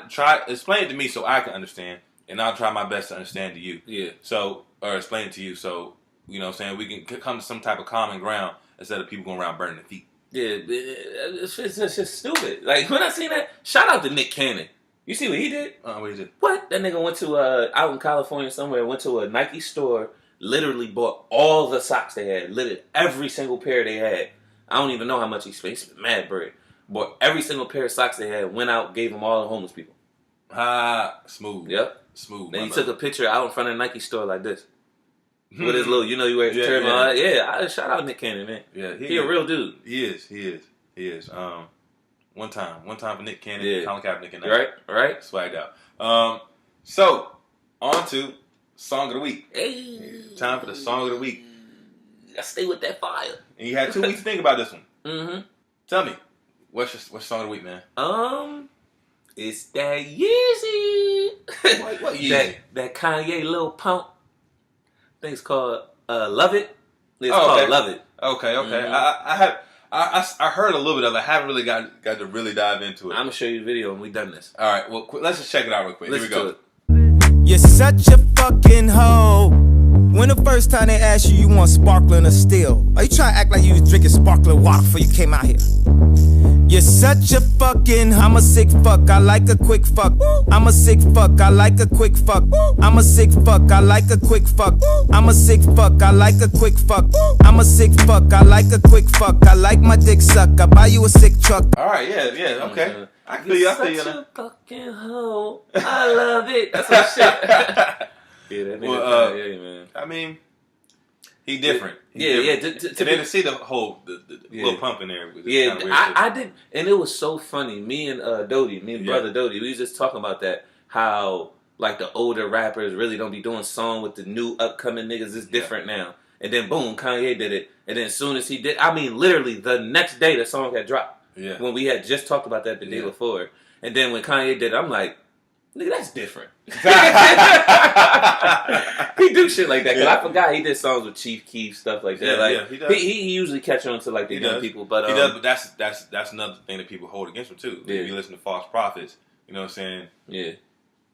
S1: explain it to me so I can understand, and I'll try my best to understand to you.
S2: Yeah.
S1: So, or explain it to you so, you know what I'm saying, we can come to some type of common ground instead of people going around burning their feet.
S2: Yeah. It's just stupid. Like, when I seen that, shout out to Nick Cannon. You see what he did?
S1: What he did?
S2: What? That nigga went to, out in California somewhere, went to a Nike store, literally bought all the socks they had, literally every single pair they had. I don't even know how much he spent. He spent mad bread. Bought every single pair of socks they had, went out, gave them all to homeless people.
S1: Smooth.
S2: Yep.
S1: Smooth.
S2: Then he took a picture out in front of the Nike store like this. With his little, you know, you wear his turban. Shout out Nick Cannon, man. Yeah, he a real dude.
S1: He is. One time for Nick Cannon, Colin Kaepernick, and
S2: right,
S1: swagged out. So on to Song of the Week.
S2: Hey.
S1: Time for the Song of the Week.
S2: I stay with that fire.
S1: And you had 2 weeks to think about this one.
S2: Mm-hmm.
S1: Tell me, what's your Song of the Week, man?
S2: It's that Yeezy.
S1: What Yeezy?
S2: That Kanye Lil Pump. I think it's called Love It. It's called Love It.
S1: Okay.
S2: Mm-hmm.
S1: I heard a little bit of it. I haven't really got to really dive into it.
S2: I'm gonna show you a video when we done this.
S1: All right. Well, let's just check it out real quick.
S2: Listen
S1: Here we go.
S3: You're such a fucking hoe. When the first time they asked you want sparkling or still? Are you trying to act like you was drinking sparkling water before you came out here? You're such a fucking, I'm a sick fuck, I like a quick fuck. I'm a sick fuck, I like a quick fuck. I'm a sick fuck, I like a quick fuck. I'm a sick fuck, I like a quick fuck. I'm a sick fuck, I like a quick fuck. I like my dick suck, I buy you a sick truck.
S1: All right, yeah, okay. I feel you.
S2: You're such a fucking hoe. I love it. That's some shit. Yeah, that nigga man.
S1: I mean, he different.
S2: Yeah.
S1: To see the whole little pump in there.
S2: I did, and it was so funny. Me and brother Dodie, we was just talking about that. How like the older rappers really don't be doing song with the new upcoming niggas. It's different now. And then boom, Kanye did it. And then as soon as he did, I mean, literally the next day the song had dropped.
S1: Yeah.
S2: When we had just talked about that the day before, and then when Kanye did it, I'm like, nigga, that's different. He do shit like that. Cause I forgot he did songs with Chief Keef, stuff like that.
S1: He does.
S2: He usually catch on to like the young people, but
S1: he does. But that's another thing that people hold against him too.
S2: Yeah.
S1: If you listen to False Prophets, you know what I'm saying?
S2: Yeah.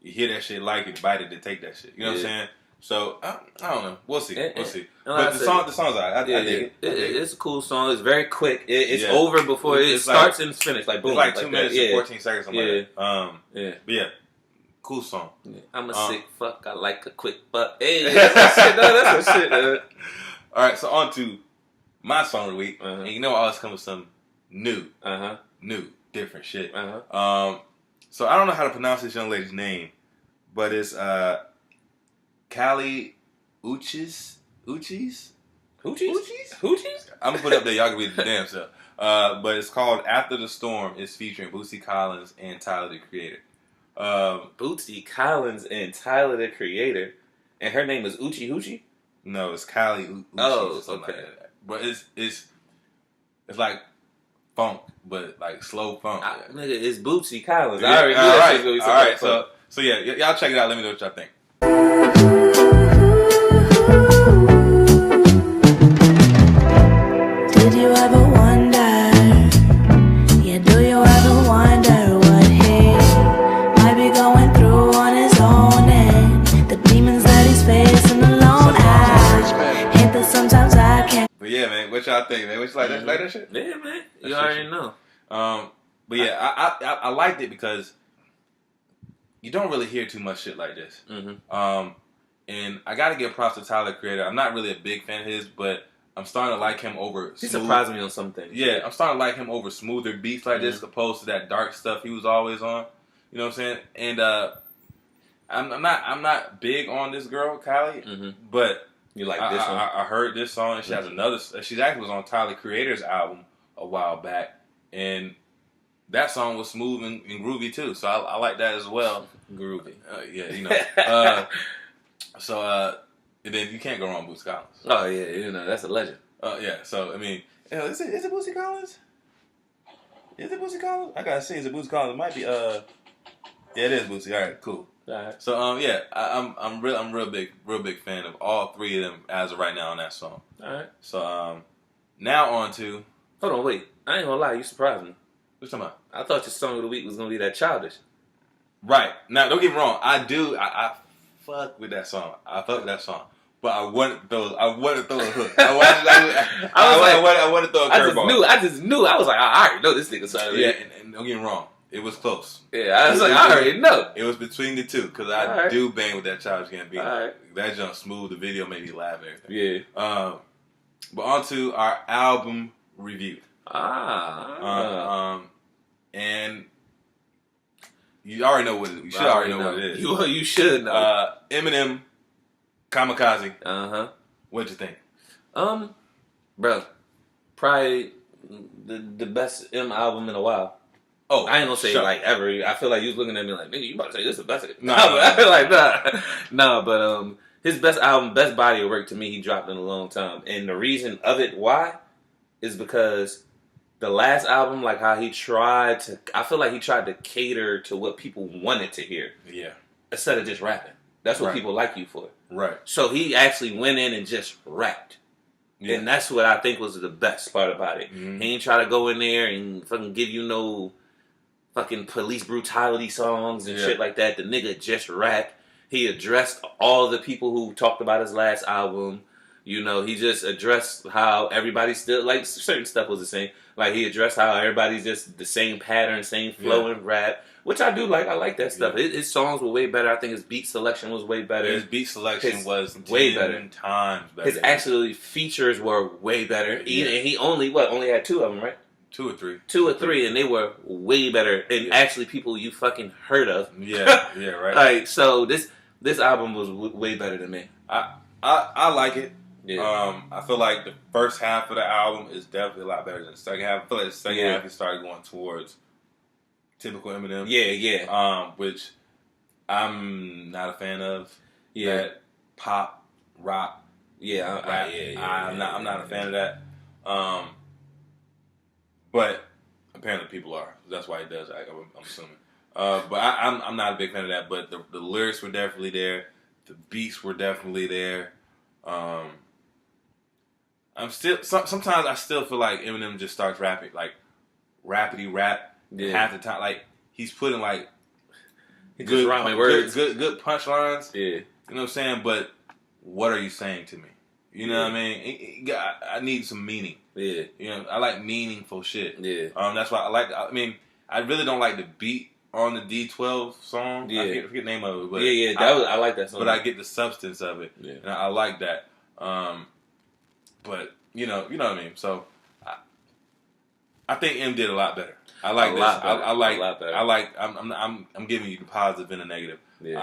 S1: You hear that shit, like it, bite it, then take that shit. You know what I'm saying? So I don't know. We'll see. We'll see. But the song's alright. I dig it.
S2: It's a cool song. It's very quick. It's over before it starts and it's finished. Like boom.
S1: It's like 2 minutes and 14 seconds. But yeah. Cool song.
S2: Yeah. I'm a sick fuck. I like a quick fuck. Hey, that's some shit. That's some shit.
S1: All right, so on to my song of the week. And you know I always come with some new, different shit. So I don't know how to pronounce this young lady's name, but it's Kali Uchis?
S2: Hoochies?
S1: I'm gonna put it up there. Y'all can read the damn stuff. But it's called After the Storm. It's featuring Bootsy Collins and Tyler, the Creator.
S2: Bootsy Collins and Tyler, the Creator, and her name is Uchi Hoochie?
S1: No, it's Kali Uchis.
S2: Oh, okay.
S1: Like that. But it's like funk, but like slow funk.
S2: Nigga, it's Bootsy Collins.
S1: Yeah.
S2: I already knew that shit was gonna be
S1: all right. So yeah, y'all check it out. Let me know what y'all think.
S4: Did you ever wonder? Yeah, do you ever wonder what he might be going through on his own and the demons that he's facing alone? I hate that sometimes I can't.
S1: But yeah, man, what y'all think, man? What you like that shit?
S2: Yeah, man. You already know.
S1: But yeah, I liked it because you don't really hear too much shit like this. And I gotta give props to Tyler, Creator. I'm not really a big fan of his, but I'm starting to like him over.
S2: He surprised me on some things.
S1: Yeah, I'm starting to like him over smoother beats like this, opposed to that dark stuff he was always on. You know what I'm saying? And I'm not big on this girl, Kylie, but
S2: you like this one?
S1: I heard this song, and she has another. She actually was on Tyler, Creator's album a while back, and that song was smooth and groovy too. So I like that as well.
S2: Groovy.
S1: Yeah, you know. And then you can't go wrong with Bootsy Collins.
S2: Oh yeah, you know that's a legend.
S1: Yeah. So I mean, is it Bootsy Collins? Is it Bootsy Collins? I gotta see. Is it Bootsy Collins? It might be. Yeah, it is Bootsy. All right, cool.
S2: All right.
S1: So yeah, I'm real big fan of all three of them as of right now on that song.
S2: All right.
S1: So now on to.
S2: Hold on, wait. I ain't gonna lie, you surprised me.
S1: What you talking about?
S2: I thought your song of the week was gonna be that Childish.
S1: Right. Now, don't get me wrong. I fuck with that song. I fuck with that song. But I want to throw a hook. I want to throw a curveball.
S2: I just knew. I was like, I already know this nigga song.
S1: Yeah, and don't get me wrong. It was close.
S2: Yeah, I was like, I already know.
S1: It was between the two because I do bang with that Childish Gambino.
S2: Right.
S1: That jump smooth. The video made me laugh and everything.
S2: Yeah.
S1: But on to our album review. And you already know what it is. You should already know what it is.
S2: You should know.
S1: Eminem, Kamakazi. What'd you think?
S2: Bro, probably the best M album in a while.
S1: Oh,
S2: I ain't gonna say like ever. I feel like you was looking at me like, nigga, you about to say this is the best. Nah, but his best album, best body of work to me, he dropped in a long time, and the reason of it, why, is because the last album, like how he tried to, I feel like he tried to cater to what people wanted to hear.
S1: Yeah.
S2: Instead of just rapping. That's what people like you for.
S1: Right.
S2: So he actually went in and just rapped. Yeah. And that's what I think was the best part about it. Mm-hmm. He ain't try to go in there and fucking give you no fucking police brutality songs and shit like that. The nigga just rapped. He addressed all the people who talked about his last album. You know, he just addressed how everybody still, like, certain stuff was the same. Like, he addressed how everybody's just the same pattern, same flow and rap, which I do like. I like that stuff. His songs were way better. I think his beat selection was way better.
S1: His beat selection was
S2: way better.
S1: Times better.
S2: His actually features were way better. And he only had 2 of them, right?
S1: 2 or 3.
S2: 2 or 3, and they were way better. And actually people you fucking heard of.
S1: Yeah, right.
S2: Like, so this album was way better than me.
S1: I like it.
S2: Yeah.
S1: I feel like the first half of the album is definitely a lot better than the second half. I feel like the second half he started going towards typical Eminem.
S2: Yeah.
S1: Which I'm not a fan of.
S2: Yeah.
S1: That pop, rock.
S2: Yeah.
S1: I'm not a fan of that. But apparently people are. That's why he does. I'm assuming. But I'm not a big fan of that. But the lyrics were definitely there. The beats were definitely there. I'm still sometimes I still feel like Eminem just starts rapping like rapidy rap half the time. Like he's putting like
S2: good rhyming words,
S1: good punchlines.
S2: Yeah,
S1: you know what I'm saying. But what are you saying to me? You know what I mean? I need some meaning.
S2: Yeah,
S1: you know I like meaningful shit.
S2: Yeah,
S1: that's why I like. I mean, I really don't like the beat on the D12 song.
S2: Yeah,
S1: I forget the name of it. But
S2: I like that song.
S1: But I get the substance of it.
S2: Yeah,
S1: and I like that. But you know what I mean. So I think M did a lot better. I like this. I like. I'm giving you the positive and the negative.
S2: Yeah.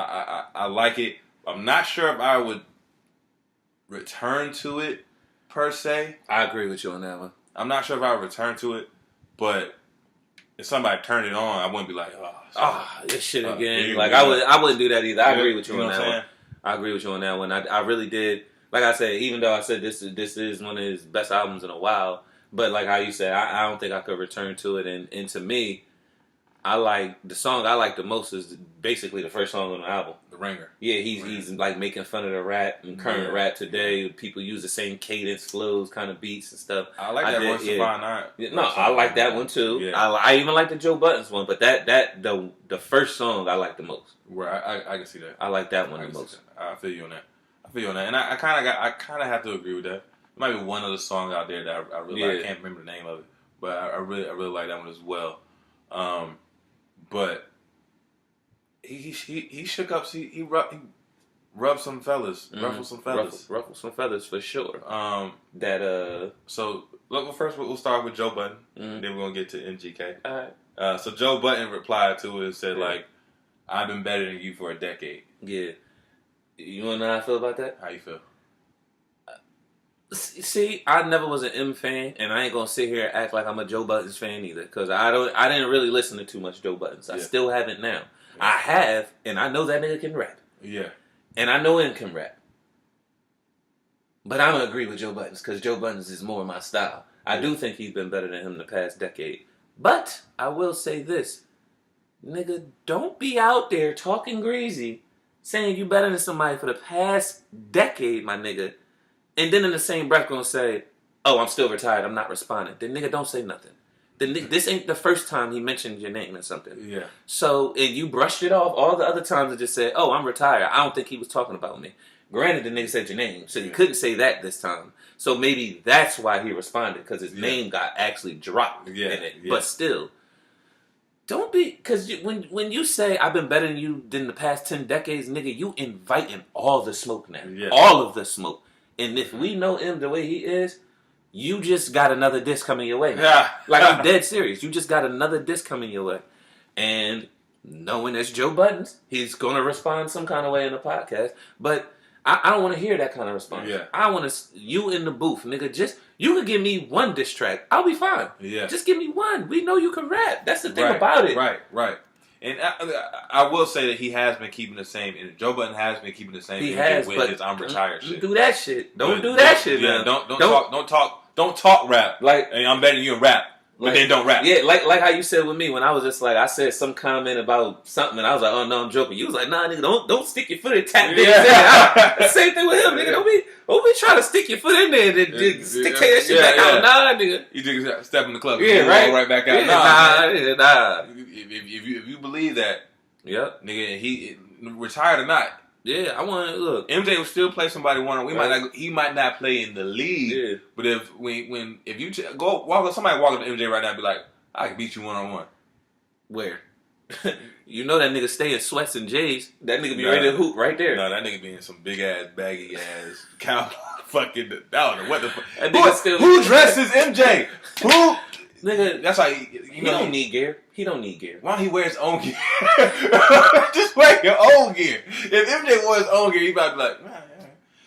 S1: I like it. I'm not sure if I would return to it per se.
S2: I agree with you on that one.
S1: I'm not sure if I would return to it, but if somebody turned it on, I wouldn't be like,
S2: this shit again. Like I wouldn't do that either. I agree with you on that one. I agree with you on that one. I really did. Like I said, even though I said this is one of his best albums in a while, but like how you said, I don't think I could return to it. And to me, I like the song I like the most is basically the first song on the album,
S1: The Ringer.
S2: Yeah, he's like making fun of the rap and current rap today. People use the same cadence, flows, kind of beats and stuff.
S1: I like that one.
S2: No, I like that one too. Yeah. I even like the Joe Buttons one, but the first song I like the most.
S1: Where I can see that.
S2: I like that one the most.
S1: I feel you on that. And I kind of have to agree with that. There might be one other song out there that I really like. I can't remember the name of it, but I really like that one as well. But he shook up. He rubbed some fellas, ruffled some fellas,
S2: ruffled some feathers for sure. So
S1: look. First we'll start with Joe Budden. Then we're gonna get to MGK.
S2: All right.
S1: So Joe Budden replied to it and said like, "I've been better than you for a decade."
S2: Yeah. You wanna know how I feel about that?
S1: How you feel?
S2: See, I never was an M fan, and I ain't gonna sit here and act like I'm a Joe Buttons fan either, because I didn't really listen to too much Joe Buttons. I still haven't now. Yeah. I have, and I know that nigga can rap. Yeah. And I know M can rap. But I don't agree with Joe Buttons, because Joe Buttons is more my style. I do think he's been better than him the past decade. But I will say this. Nigga, don't be out there talking greasy, saying you better than somebody for the past decade, my nigga. And then in the same breath gonna say, oh, I'm still retired, I'm not responding. Then nigga, don't say nothing. Then this ain't the first time he mentioned your name or something. Yeah. So, and you brushed it off all the other times and just said, oh, I'm retired. I don't think he was talking about me. Granted, the nigga said your name, so he couldn't say that this time. So maybe that's why he responded, because his name got actually dropped in it. Yeah. But still, don't be, because when you say I've been better than you than the past 10 decades, nigga, you inviting all the smoke now. Yeah. All of the smoke. And if we know him the way he is, you just got another disc coming your way. Yeah. Like, I'm dead serious. You just got another disc coming your way. And knowing that's Joe Buttons, he's going to respond some kind of way in the podcast. But I don't want to hear that kind of response. Yeah. I want to, you in the booth, nigga, you could give me one diss track. I'll be fine. Yeah. Just give me one. We know you can rap. That's the thing about it.
S1: Right. And I will say that he has been keeping the same, and Joe Budden has been keeping the same.
S2: He has,
S1: with
S2: but
S1: his I'm retired shit.
S2: Do that shit. Don't do that shit.
S1: Yeah, don't talk rap. Like, and I'm betting you in rap, but then don't rap.
S2: Yeah, like how you said with me when I was just like, I said some comment about something, and I was like, oh no, I'm joking. You was like, nah, nigga, don't stick your foot in tap. Yeah. Same thing with him, nigga. Don't be trying to stick your foot in there and stick that shit back out. Nah, nigga.
S1: You just step in the club,
S2: yeah,
S1: right back out.
S2: Yeah, nah.
S1: If you believe that,
S2: yep,
S1: nigga, he retired or not.
S2: Yeah, I want to look.
S1: MJ will still play somebody one-on-one. He might not play in the league. Yeah. But if you somebody walk up to MJ right now and be like, I can beat you one-on-one.
S2: Where? You know that nigga stay in sweats and J's. That nigga be ready to hoop right there.
S1: No, that nigga be in some big ass, baggy ass cow fucking. I don't know what the fuck. Who dresses MJ? Who?
S2: Nigga,
S1: that's why
S2: he don't need gear. He don't need gear.
S1: Why don't he wear his own gear? Just wear your own gear. If MJ wore his own gear, he probably be like, nah.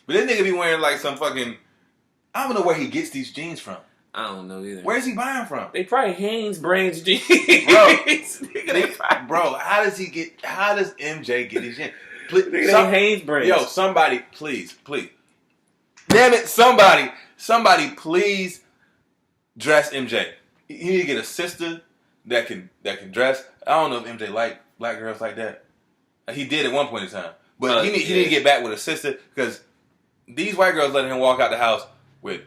S1: But this nigga be wearing like some fucking. I don't know where he gets these jeans from.
S2: I don't know either.
S1: Where's he buying from?
S2: They probably Hanes brands jeans.
S1: Bro, how does MJ get his jeans? Please,
S2: Hanes brands.
S1: Yo, somebody, please. Damn it, somebody, please dress MJ. You need to get a sister that can dress. I don't know if MJ like black girls like that. He did at one point in time, but he need to get back with a sister, because these white girls letting him walk out the house with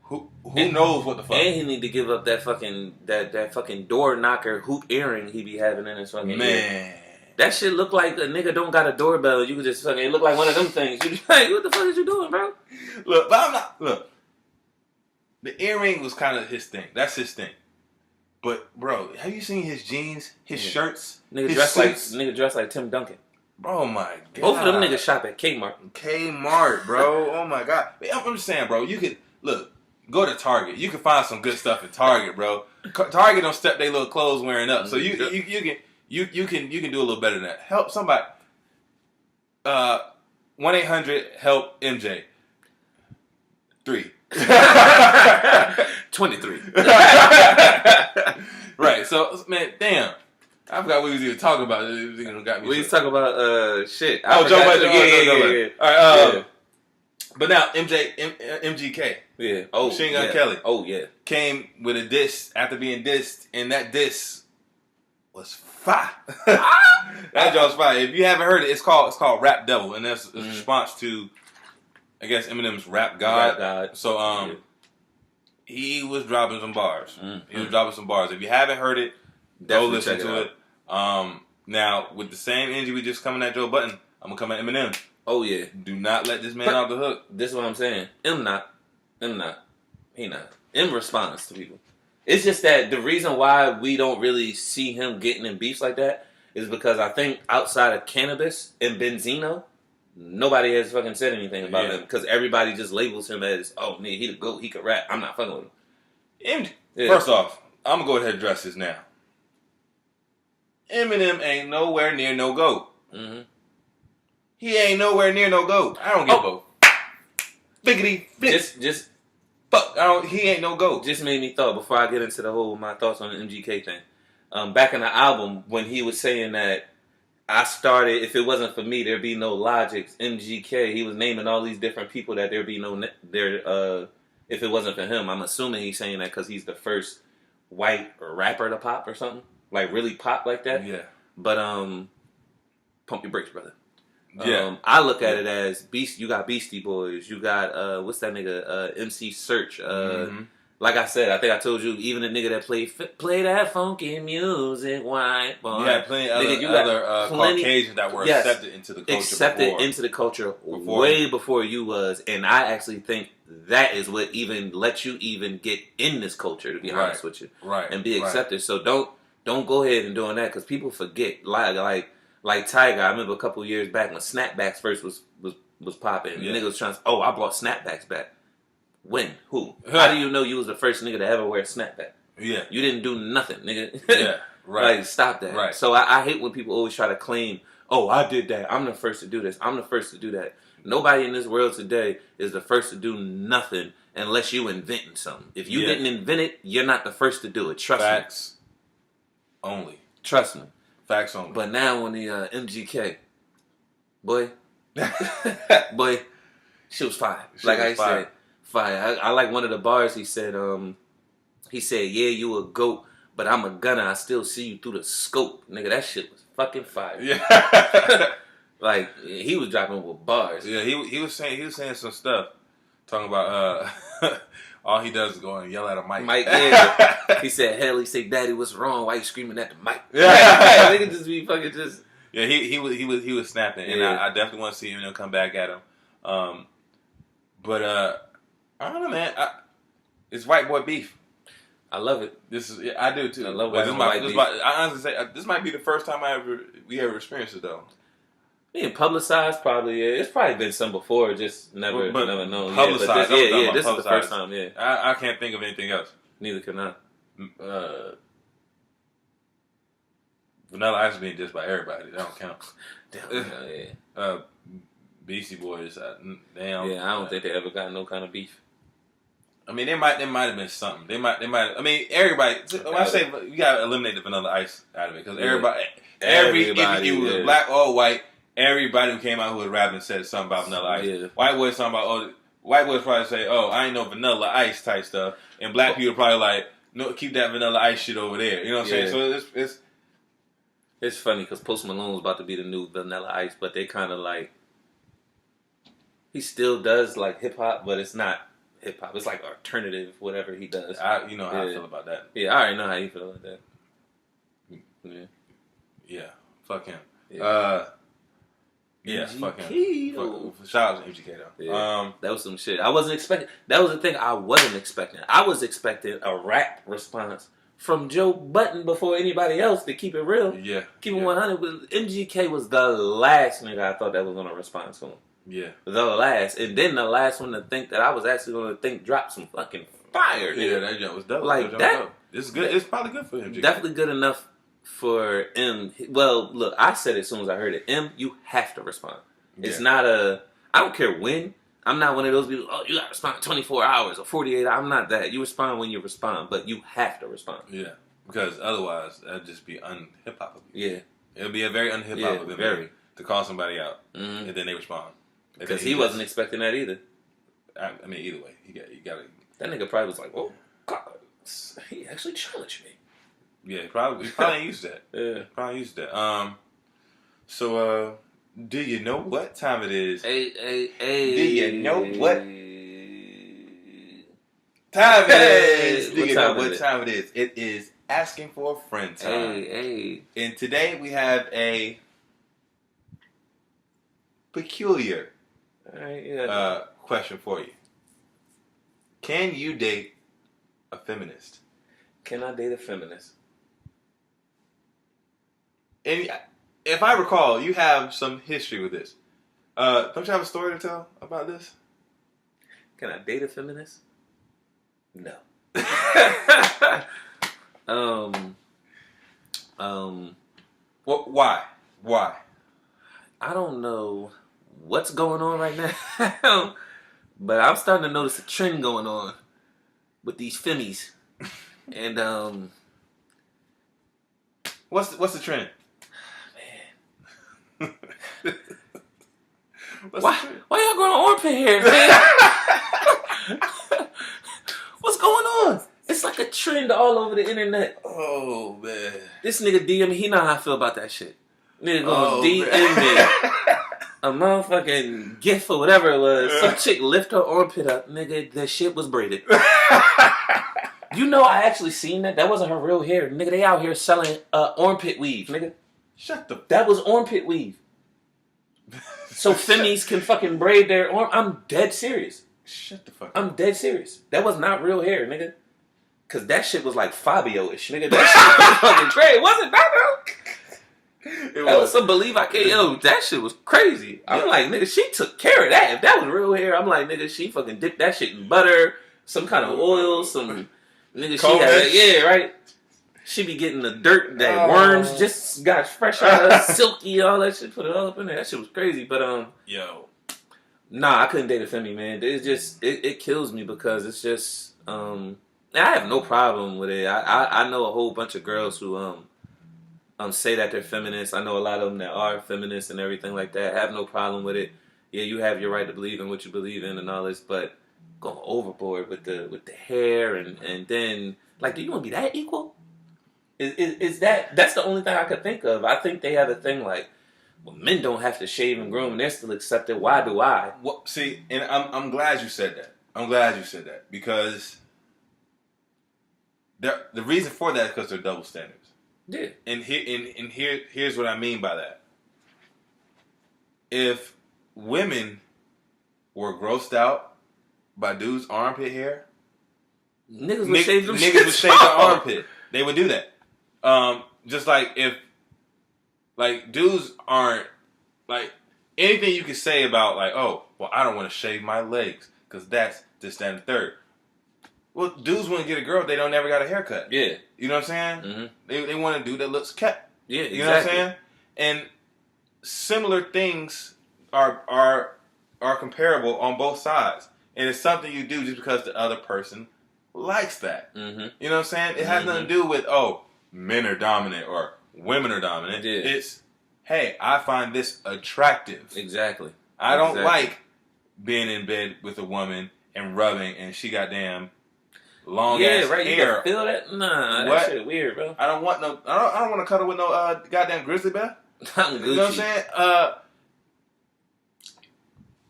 S1: who knows what the fuck.
S2: And he need to give up that fucking door knocker hoop earring he be having in his fucking ear. That shit look like a nigga don't got a doorbell. You could just fucking look like one of them things. You be like, what the fuck is you doing, bro?
S1: Look, but I'm not. Look, the earring was kind of his thing. That's his thing. But bro, have you seen his jeans, his shirts,
S2: nigga dress like Tim Duncan?
S1: Oh my god!
S2: Both of them niggas shop at Kmart.
S1: Kmart, bro. Oh my god! I'm just saying, bro. You could go to Target. You can find some good stuff at Target, bro. Target don't step their little clothes wearing up, so you can do a little better than that. Help somebody. 1-800-HELP MJ. 3.
S2: 23.
S1: Right. So, man, damn. I forgot what we was even talking about.
S2: We was talking about shit.
S1: Joe Budden. Yeah. All right. But now MGK.
S2: Yeah.
S1: Machine Gun Kelly.
S2: Oh yeah.
S1: Came with a diss after being dissed, and that diss was fire. That joint's fire. If you haven't heard it, it's called Rap Devil, and that's a response to, I guess, Eminem's Rap God. So he was dropping some bars. He was dropping some bars. If you haven't heard it, go listen to it. Now with the same energy we just coming at Joe Budden, I'm gonna come at Eminem.
S2: Oh yeah.
S1: Do not let this man off the hook.
S2: This is what I'm saying. He not. M responds to people. It's just that the reason why we don't really see him getting in beefs like that is because I think outside of Cannabis and Benzino, nobody has fucking said anything about him, because everybody just labels him as, oh, nigga, he the GOAT, he could rap. I'm not fucking with him.
S1: First off, I'm going to go ahead and address this now. Eminem ain't nowhere near no GOAT. Mm-hmm. He ain't nowhere near no GOAT. I don't give a biggity flip. fuck. He ain't no GOAT.
S2: Just made me thought before I get into my thoughts on the MGK thing. Back in the album when he was saying that I started, if it wasn't for me, there'd be no Logics, MGK. He was naming all these different people that there'd be no if it wasn't for him. I'm assuming he's saying that because he's the first white rapper to pop or something, like really pop like that.
S1: Yeah.
S2: But pump your brakes, brother.
S1: Yeah.
S2: I look at it as Beast. You got Beastie Boys. You got what's that nigga? MC Search. Like I said, I think I told you, even the nigga that play that funky music, white boy.
S1: You had plenty other Caucasians that were accepted into the culture.
S2: Way before you was, and I actually think that is what even lets you even get in this culture. To be honest with you, and be accepted. So don't go ahead and doing that because people forget. Like Tiger, I remember a couple years back when snapbacks first was popping. Yeah. Niggas was trying to, I brought snapbacks back. When? Who? How do you know you was the first nigga to ever wear a snapback? Yeah. You didn't do nothing, nigga. Yeah, right. Like, stop that. Right. So I hate when people always try to claim, I did that. I'm the first to do this. I'm the first to do that. Nobody in this world today is the first to do nothing unless you inventing something. If you didn't invent it, you're not the first to do it. Trust me.
S1: Facts only.
S2: Trust me.
S1: Facts only.
S2: But now when the MGK, boy, she was fire. Like I said, fire. I like one of the bars. He said, yeah, you a GOAT, but I'm a gunner. I still see you through the scope, nigga. That shit was fucking fire. Yeah. Like he was dropping with bars.
S1: Yeah, he was saying some stuff, talking about all he does is go and yell at a mic.
S2: Yeah. He said, hell, he said, Daddy, what's wrong? Why you screaming at the mic? Yeah. Nigga just be fucking just.
S1: Yeah, he was snapping, and I definitely want to see him come back at him. But I don't know, man. It's white boy beef.
S2: I love it.
S1: I do too.
S2: I love white beef.
S1: I honestly say this might be the first time we ever experienced it though.
S2: Being publicized, probably. Yeah. It's probably been some before, just never known.
S1: Publicized.
S2: This is the first time. Yeah,
S1: I can't think of anything else.
S2: Neither can I.
S1: Vanilla Ice being dissed by everybody. That don't count.
S2: Damn.
S1: Beastie Boys.
S2: Damn. Yeah, I don't think they ever got no kind of beef.
S1: I mean, there might have been something. They might. I mean, everybody. When I say you gotta eliminate the Vanilla Ice out of it, because everybody, if you was black or white, everybody who came out who was rapping said something about Vanilla Ice. Yeah. White boys talking about white boys probably say, I ain't no Vanilla Ice type stuff, and black people probably like, no, keep that Vanilla Ice shit over there. You know what I'm saying? So
S2: it's funny because Post Malone's about to be the new Vanilla Ice, but they kind of like, he still does like hip hop, but it's not hip hop. It's like alternative, whatever he does.
S1: You know how I feel about that.
S2: Yeah, I already know how you feel about that.
S1: Yeah, fuck him. Yeah, fuck him. Shout out to MGK though.
S2: Yeah. That was some shit. I wasn't expecting. That was the thing I wasn't expecting. I was expecting a rap response from Joe Budden before anybody else, to keep it real. Yeah. Keep it 100. MGK was the last nigga I thought that was going to respond to him. Yeah. The last. And then the last one to think that I was actually going to think dropped some fucking fire.
S1: Yeah, that jump was dope.
S2: Like that.
S1: It's good. It's probably good for MGK.
S2: Definitely good enough for M. Well, look, I said it as soon as I heard it. M, you have to respond. It's not I don't care when. I'm not one of those people, you got to respond 24 hours or 48 hours. I'm not that. You respond when you respond, but you have to respond.
S1: Yeah, because otherwise, that'd just be un-hip-hop of you.
S2: Yeah.
S1: It would be a very un-hip-hop of you to call somebody out, and then they respond.
S2: Because he wasn't expecting that either.
S1: I mean, either way, you got to...
S2: That nigga probably was like, oh, God, he actually challenged me.
S1: Yeah, he probably ain't used to that. Yeah. Probably used to that. So, do you know what time it is?
S2: Hey.
S1: Do you know what time it is? Do you know what time it is? It is asking for a friend time.
S2: Hey.
S1: And today we have a peculiar question for you. Can you date a feminist?
S2: Can I date a feminist?
S1: And if I recall, you have some history with this. Don't you have a story to tell about this?
S2: Can I date a feminist? No.
S1: Why?
S2: I don't know what's going on right now, but I'm starting to notice a trend going on with these femmies. And
S1: what's the trend?
S2: Man.
S1: Why
S2: y'all growing armpit hair, man? What's going on? It's like a trend all over the internet.
S1: Oh man.
S2: This nigga DM me, he know how I feel about that shit. Nigga goes DM me a motherfucking gif or whatever it was. Some chick lift her armpit up, nigga, the shit was braided. You know I actually seen that. That wasn't her real hair. Nigga, they out here selling armpit weave, nigga.
S1: Shut the...
S2: That was armpit weave. So femmies can fucking braid their arm. I'm dead serious.
S1: Shut the fuck up.
S2: I'm dead serious. That was not real hair, nigga. Cause that shit was like Fabio-ish, nigga. That shit was fucking crazy. Wasn't that though? That was some Believe I Can. Yo, that shit was crazy. I'm like, nigga, she took care of that. If that was real hair, I'm like, nigga, she fucking dipped that shit in butter, some kind of oil, some nigga. She had, yeah, right. She be getting the dirt that worms just got fresh out of silky, all that shit. Put it all up in there. That shit was crazy. But
S1: yo,
S2: nah, I couldn't date a femi, man. It's just it kills me because it's just I have no problem with it. I know a whole bunch of girls who say that they're feminists. I know a lot of them that are feminists and everything like that. I have no problem with it. Yeah, you have your right to believe in what you believe in and all this, but going overboard with the hair and then like, do you want to be that equal? Is that's the only thing I could think of. I think they have a thing like, well, men don't have to shave and groom and they're still accepted. Why do I?
S1: Well, see, and I'm glad you said that. I'm glad you said that because the reason for that is because they're double standards.
S2: Yeah.
S1: And here's what I mean by that. If women were grossed out by dudes' armpit hair,
S2: niggas would shave them.
S1: Niggas would shave their armpit. They would do that. Just like if, like, dudes aren't, like, anything you can say about, like, oh, well, I don't want to shave my legs because that's this, that, and the third. Well, dudes want to get a girl if they don't never got a haircut.
S2: Yeah. You
S1: know what I'm saying? Mm-hmm. They want a dude that looks kept.
S2: Yeah, exactly.
S1: You know what I'm saying? And similar things are comparable on both sides. And it's something you do just because the other person likes that. Mm-hmm. You know what I'm saying? It has nothing to do with, oh, men are dominant or women are dominant.
S2: Yeah.
S1: It's, hey, I find this attractive.
S2: Exactly.
S1: I don't like being in bed with a woman and rubbing and she goddamn long ass
S2: right.
S1: hair.
S2: You can feel that? Nah, that shit weird, bro.
S1: I don't want to cuddle with no goddamn grizzly bear.
S2: I'm Gucci.
S1: You know what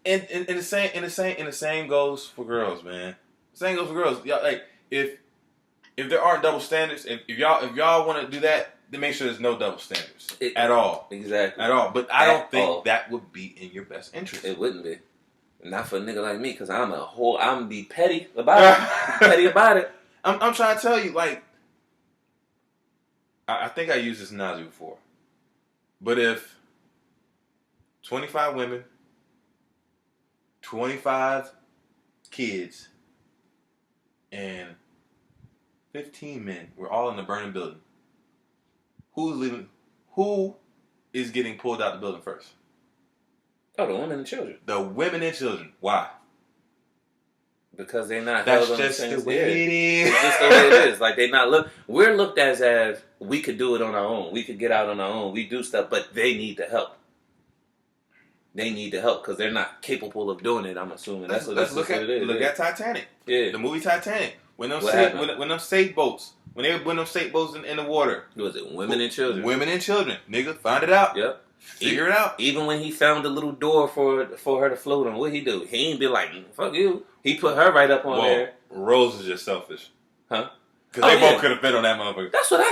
S1: I'm saying? And the same goes for girls, man. Same goes for girls. Y'all, like, if there aren't double standards, if y'all want to do that, then make sure there's no double standards at all.
S2: Exactly.
S1: At all. But I don't think that would be in your best interest.
S2: It wouldn't be. Not for a nigga like me, because I'm be petty about it. Petty about it.
S1: I'm trying to tell you, like, I think I used this analogy before. But if 25 women, 25 kids, and 15 men were all in the burning building, who's leaving? Who is getting pulled out the building first?
S2: Oh, the women and children.
S1: The women and children. Why?
S2: Because they're not
S1: That's
S2: held on
S1: just
S2: the same
S1: the way it is.
S2: It's just the way it is. Like, we're looked at as we could do it on our own. We could get out on our own. We do stuff, but they need the help. They need the help because they're not capable of doing it. I'm assuming that's what it is.
S1: Look at Titanic.
S2: Yeah,
S1: the movie Titanic. When them safe boats in the water.
S2: Was it women and children?
S1: Women and children. Nigga, find it out.
S2: Yep.
S1: Figure it out.
S2: Even when he found the little door for her to float on, what he do? He ain't be like, fuck you. He put her right up on there.
S1: Rose is just selfish.
S2: Huh?
S1: Because they both could have fit on that motherfucker.
S2: That's what I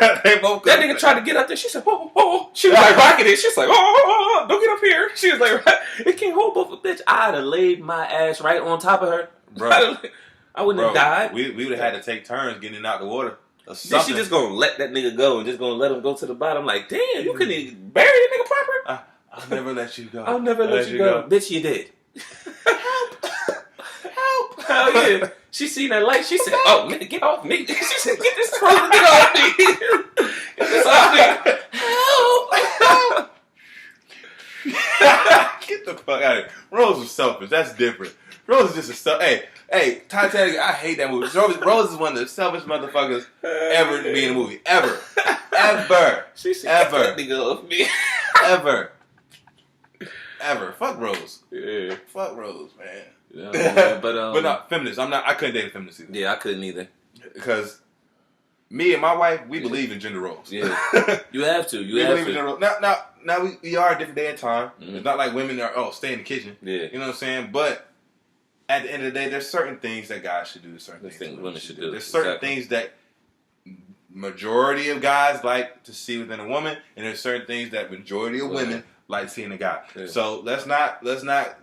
S2: said.
S1: They both
S2: that nigga tried to get up there. She said, oh. She was like rocking it. She's like, oh, don't get up here. She was like, it can't hold both a bitch. I'd have laid my ass right on top of her.
S1: Bro.
S2: I wouldn't have died.
S1: We would have had to take turns getting out the water.
S2: Then she just gonna let that nigga go and just gonna let him go to the bottom. Like, damn, you couldn't even bury the nigga proper.
S1: I'll never let you go.
S2: I'll never let you go. Bitch, you did.
S1: Help.
S2: Hell yeah. She seen that light. She said, oh, nigga, get off me. She said, get this frozen nigga off me. Get this off me. Help.
S1: Get the fuck out of here. Rose was selfish. That's different. Rose is just a hey, Titanic. I hate that movie. Rose is one of the selfish motherfuckers ever to be in a movie. Ever.
S2: She said,
S1: ever.
S2: That nigga off me.
S1: Ever. Fuck Rose.
S2: Yeah.
S1: Fuck Rose, man.
S2: Yeah,
S1: but not feminist. I couldn't date a feminist either.
S2: Yeah, I couldn't either.
S1: Because me and my wife, we believe in gender roles.
S2: Yeah. You have to.
S1: We believe in gender roles. Now we are a different day and time. Mm-hmm. It's not like women are stay in the kitchen. Yeah. You know what I'm saying? But at the end of the day, there's certain things that guys should do. Certain things women should do. There's certain things that majority of guys like to see within a woman, and there's certain things that majority of women like seeing a guy. Yeah. So let's not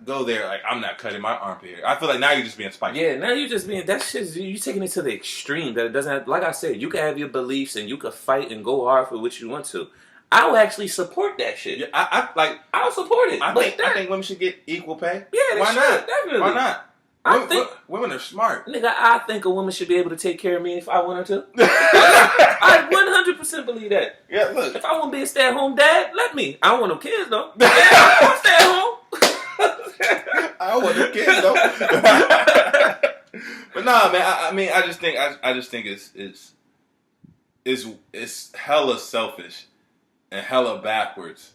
S1: go there. Like, I'm not cutting my armpit hair. I feel like now you're just being spiteful.
S2: Yeah, now you're just being that shit. You taking it to the extreme that it doesn't have. Like I said, you can have your beliefs and you can fight and go hard for what you want to. I would actually support that shit.
S1: Yeah,
S2: I'll support it.
S1: I think women should get equal pay.
S2: Yeah,
S1: why not?
S2: Definitely.
S1: Why not?
S2: I think
S1: women are smart.
S2: Nigga, I think a woman should be able to take care of me if I want her to. I 100% believe that.
S1: Yeah, look.
S2: If I want to be a stay-at-home dad, let me. I don't want no kids though. I want to stay at home.
S1: I don't want no kids though. But nah, man. I just think it's hella selfish and hella backwards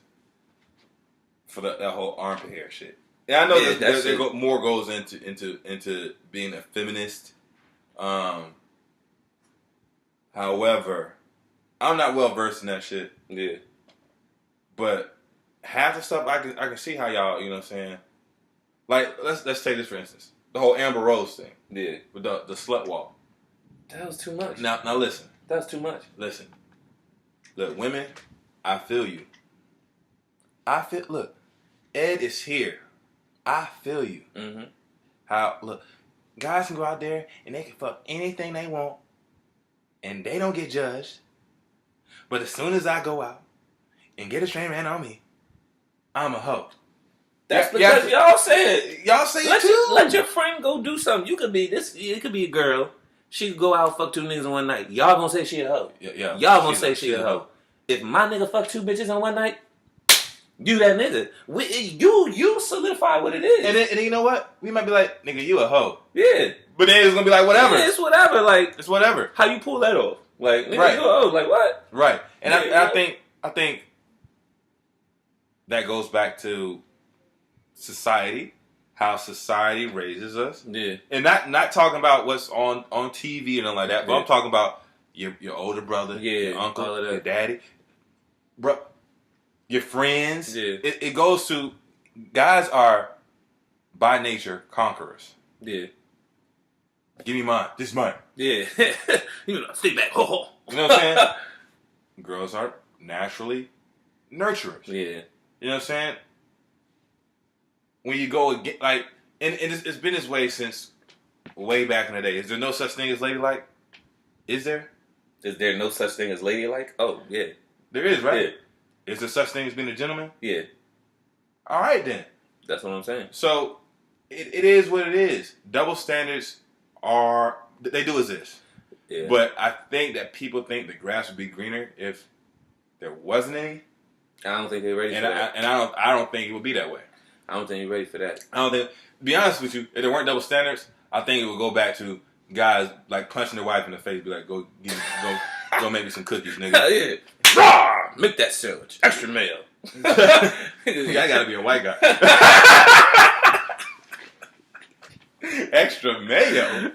S1: for that whole armpit hair shit. Yeah, I know there more goes into being a feminist. However, I'm not well versed in that shit. Yeah. But half the stuff I can see how y'all, you know what I'm saying? Like, let's take this for instance. The whole Amber Rose thing. Yeah. With the slut walk.
S2: That was too much.
S1: Now listen.
S2: That was too much.
S1: Listen. Look, women, I feel you. Look, Ed is here. I feel you. Mm-hmm. Look, guys can go out there and they can fuck anything they want and they don't get judged. But as soon as I go out and get a straight man on me, I'm a hoe.
S2: That's because y'all say it.
S1: Y'all say it too.
S2: Let your friend go do something. You could be it could be a girl. She could go out fuck 2 niggas in one night. Y'all gonna say she a hoe. Yeah. Y'all gonna say she a hoe. If my nigga fuck 2 bitches in one night, you that nigga. You solidify what it is.
S1: And then you know what? We might be like, nigga, you a hoe.
S2: Yeah.
S1: But then it's gonna be like, whatever.
S2: Yeah, it's whatever. Like,
S1: it's whatever.
S2: How you pull that off? Like, nigga, you a hoe. Like, what?
S1: Right. And I think that goes back to society, how society raises us. Yeah. And not talking about what's on TV and nothing like that, but I'm talking about your older brother, your uncle, your daddy. Bro, your friends. Yeah. It goes to, guys are by nature conquerors. Yeah. Give me mine. This is mine.
S2: Yeah. You know, stay back. Ho ho.
S1: You know what I'm saying? Girls are naturally nurturers. Yeah. You know what I'm saying? When you go again, like, and it's been this way since way back in the day. Is there no such thing as ladylike? Is there?
S2: Is there no such thing as ladylike? Oh, yeah.
S1: There is, right? Yeah. Is there such thing as being a gentleman?
S2: Yeah.
S1: All right, then.
S2: That's what I'm saying.
S1: So, it is what it is. Double standards they do exist. Yeah. But I think that people think the grass would be greener if there wasn't any.
S2: I don't think they're ready for that.
S1: And I don't think it would be that way.
S2: I don't think you're ready for that.
S1: I don't think, to be honest with you, if there weren't double standards, I think it would go back to guys like punching their wife in the face, be like, go make me some cookies, nigga.
S2: Yeah. Rah! Make that sandwich. Extra mayo.
S1: I gotta be a white guy. Extra mayo.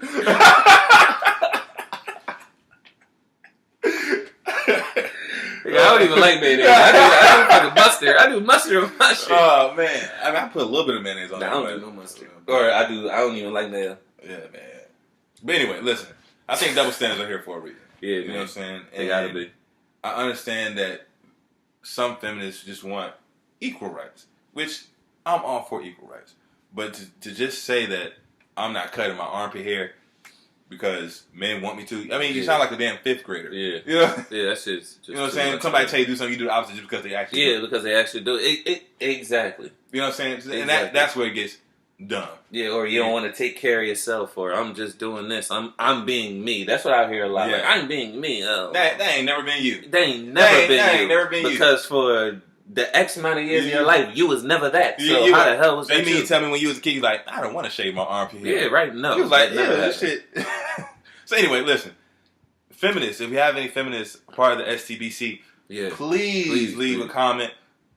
S2: Yeah, I don't even like mayonnaise. I do fucking mustard. I do mustard on my shit.
S1: Oh man, I put a little bit of mayonnaise on.
S2: I don't do no mustard. Or I don't even like mayo.
S1: Yeah, man. But anyway, listen. I think double standards are here for a reason.
S2: Yeah,
S1: you know what I'm saying.
S2: They gotta be.
S1: I understand that some feminists just want equal rights, which I'm all for equal rights. But to just say that I'm not cutting my armpit hair because men want me to. I mean, you sound like a damn 5th grader.
S2: Yeah.
S1: You know?
S2: Yeah, that's just
S1: you know what I'm saying? Somebody tell you to do something, you do the opposite just because they actually
S2: do it. Because they actually do it. Exactly.
S1: You know what I'm saying? Exactly. And that's where it gets dumb.
S2: Yeah, or you don't want to take care of yourself, or I'm just doing this. I'm being me. That's what I hear a lot. Yeah. Like, I'm being me.
S1: That ain't never been you.
S2: That ain't never been you.
S1: Never been
S2: because for the X amount of years of your life, you was never that. So how the hell was that?
S1: You mean you tell me when you was a kid, you like, I don't want to shave my armpit hair.
S2: Yeah, right. No,
S1: you was like, yeah, this shit. So anyway, listen, feminists. If you have any feminists part of the STBC, please leave a comment.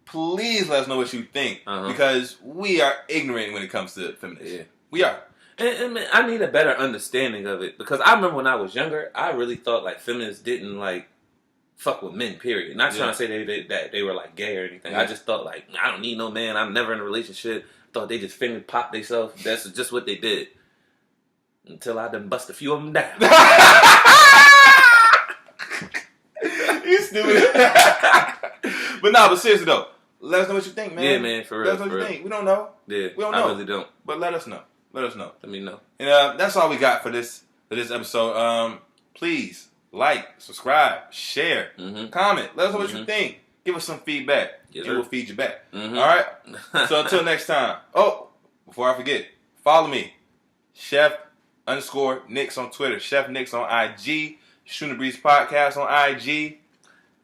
S1: Please let us know what you think because we are ignorant when it comes to feminists. Yeah. We are.
S2: And I need a better understanding of it because I remember when I was younger, I really thought like feminists didn't like fuck with men. Period. Not trying to say that they were like gay or anything. I just thought like I don't need no man. I'm never in a relationship. Thought they just finger pop themselves. That's just what they did. Until I done bust a few of them down.
S1: You stupid. But seriously though, let us know what you think, man.
S2: Yeah, man, for real.
S1: Let us know what you think. We don't know.
S2: Yeah,
S1: we don't know.
S2: I really don't.
S1: But let us know. Let us know.
S2: Let me know.
S1: And that's all we got for this episode. Please like, subscribe, share, comment. Let us know what you think. Give us some feedback. And we'll feed you back. All right? So until next time. Oh, before I forget, follow me. Chef_Nicks on Twitter. Chef Nicks on IG. Shooting the Breeze Podcast on IG.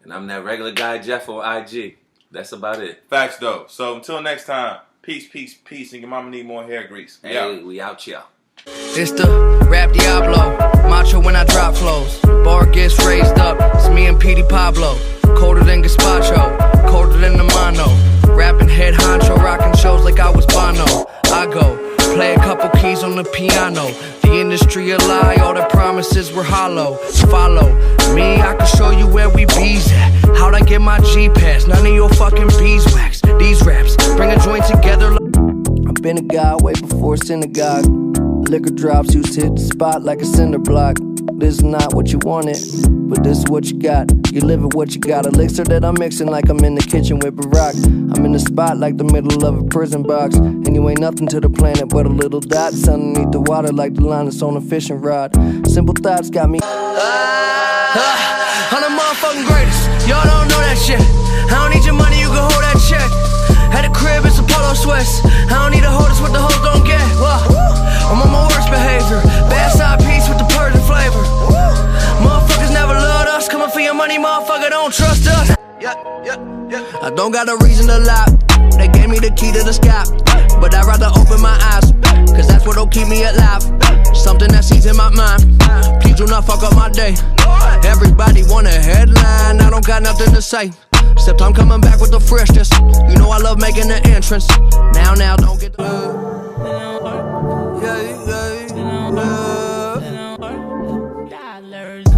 S2: And I'm that regular guy, Jeff, on IG. That's about it.
S1: Facts, though. So until next time, peace, peace, peace. And your mama need more hair grease.
S2: We out, y'all.
S5: It's the rap Diablo, macho when I drop flows. Bar gets raised up, it's me and Petey Pablo. Colder than Gazpacho, colder than the mono. Rapping head honcho, rocking shows like I was Bono. I go, play a couple keys on the piano. The industry a lie, all the promises were hollow. Follow me, I can show you where we bees at. How'd I get my G-Pass? None of your fucking beeswax. These raps bring a joint together. I've been a guy way before synagogue. Liquor drops used to hit the spot like a cinder block. This is not what you wanted, but this is what you got. You live with what you got. Elixir that I'm mixing like I'm in the kitchen with Barack. I'm in the spot like the middle of a prison box. And you ain't nothing to the planet but a little dot. Underneath the water like the line that's on a fishing rod. Simple thoughts got me I'm the motherfucking greatest. Y'all don't know that shit. I don't need your money, you can hold that check. At the crib, it's a polo sweats. I don't need to hold us what the hoes don't get. I'm on my worst behavior. Bad side piece with the Persian flavor. Motherfuckers never loved us. Coming for your money, motherfucker, don't trust us. I don't got a reason to lie. They gave me the key to the sky, but I'd rather open my eyes, cause that's what'll keep me alive. Something that sees in my mind. Please do not fuck up my day. Everybody want a headline. I don't got nothing to say. Except I'm coming back with the freshness. You know I love making the entrance. Now, don't get the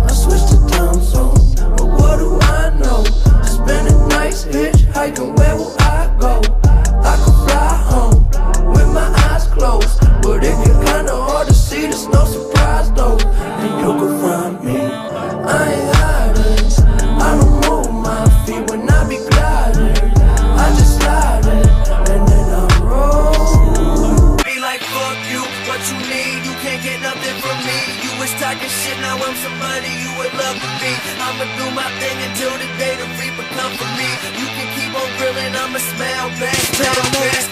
S6: I switched to time zone, but what do I know? Spending nights hitchhiking, where will I go? I could fly home with my eyes closed, but it get kinda hard to see, there's no surprise though. And you can find me, I ain't hiding. I don't move my feet when I be gliding. I just slide it, and then I roll. Be like, fuck you, what you need, you can't get nothing from me. You was talking shit, now I'm somebody you would love to be. I'ma do my thing until the day the reaper come for me. You can keep on grilling, I'ma smell bang.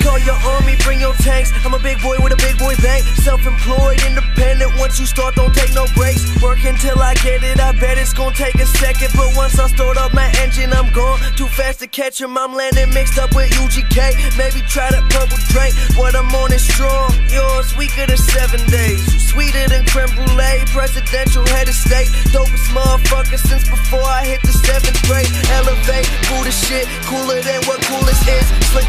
S6: Call your army, bring your tanks. I'm a big boy with a big boy bank. Self-employed, independent, once you start, don't take no breaks. Work until I get it, I bet it's gonna take a second. But once I start up my engine, I'm gone. Too fast to catch him, I'm landing mixed up with UGK. Maybe try that purple drink, what I'm on is strong. Yours weaker than 7 days. Sweeter than creme brulee, presidential head of state. Dopest motherfucker since before I hit the 7th grade. Elevate, Buddha shit, cooler than what coolest is. Slick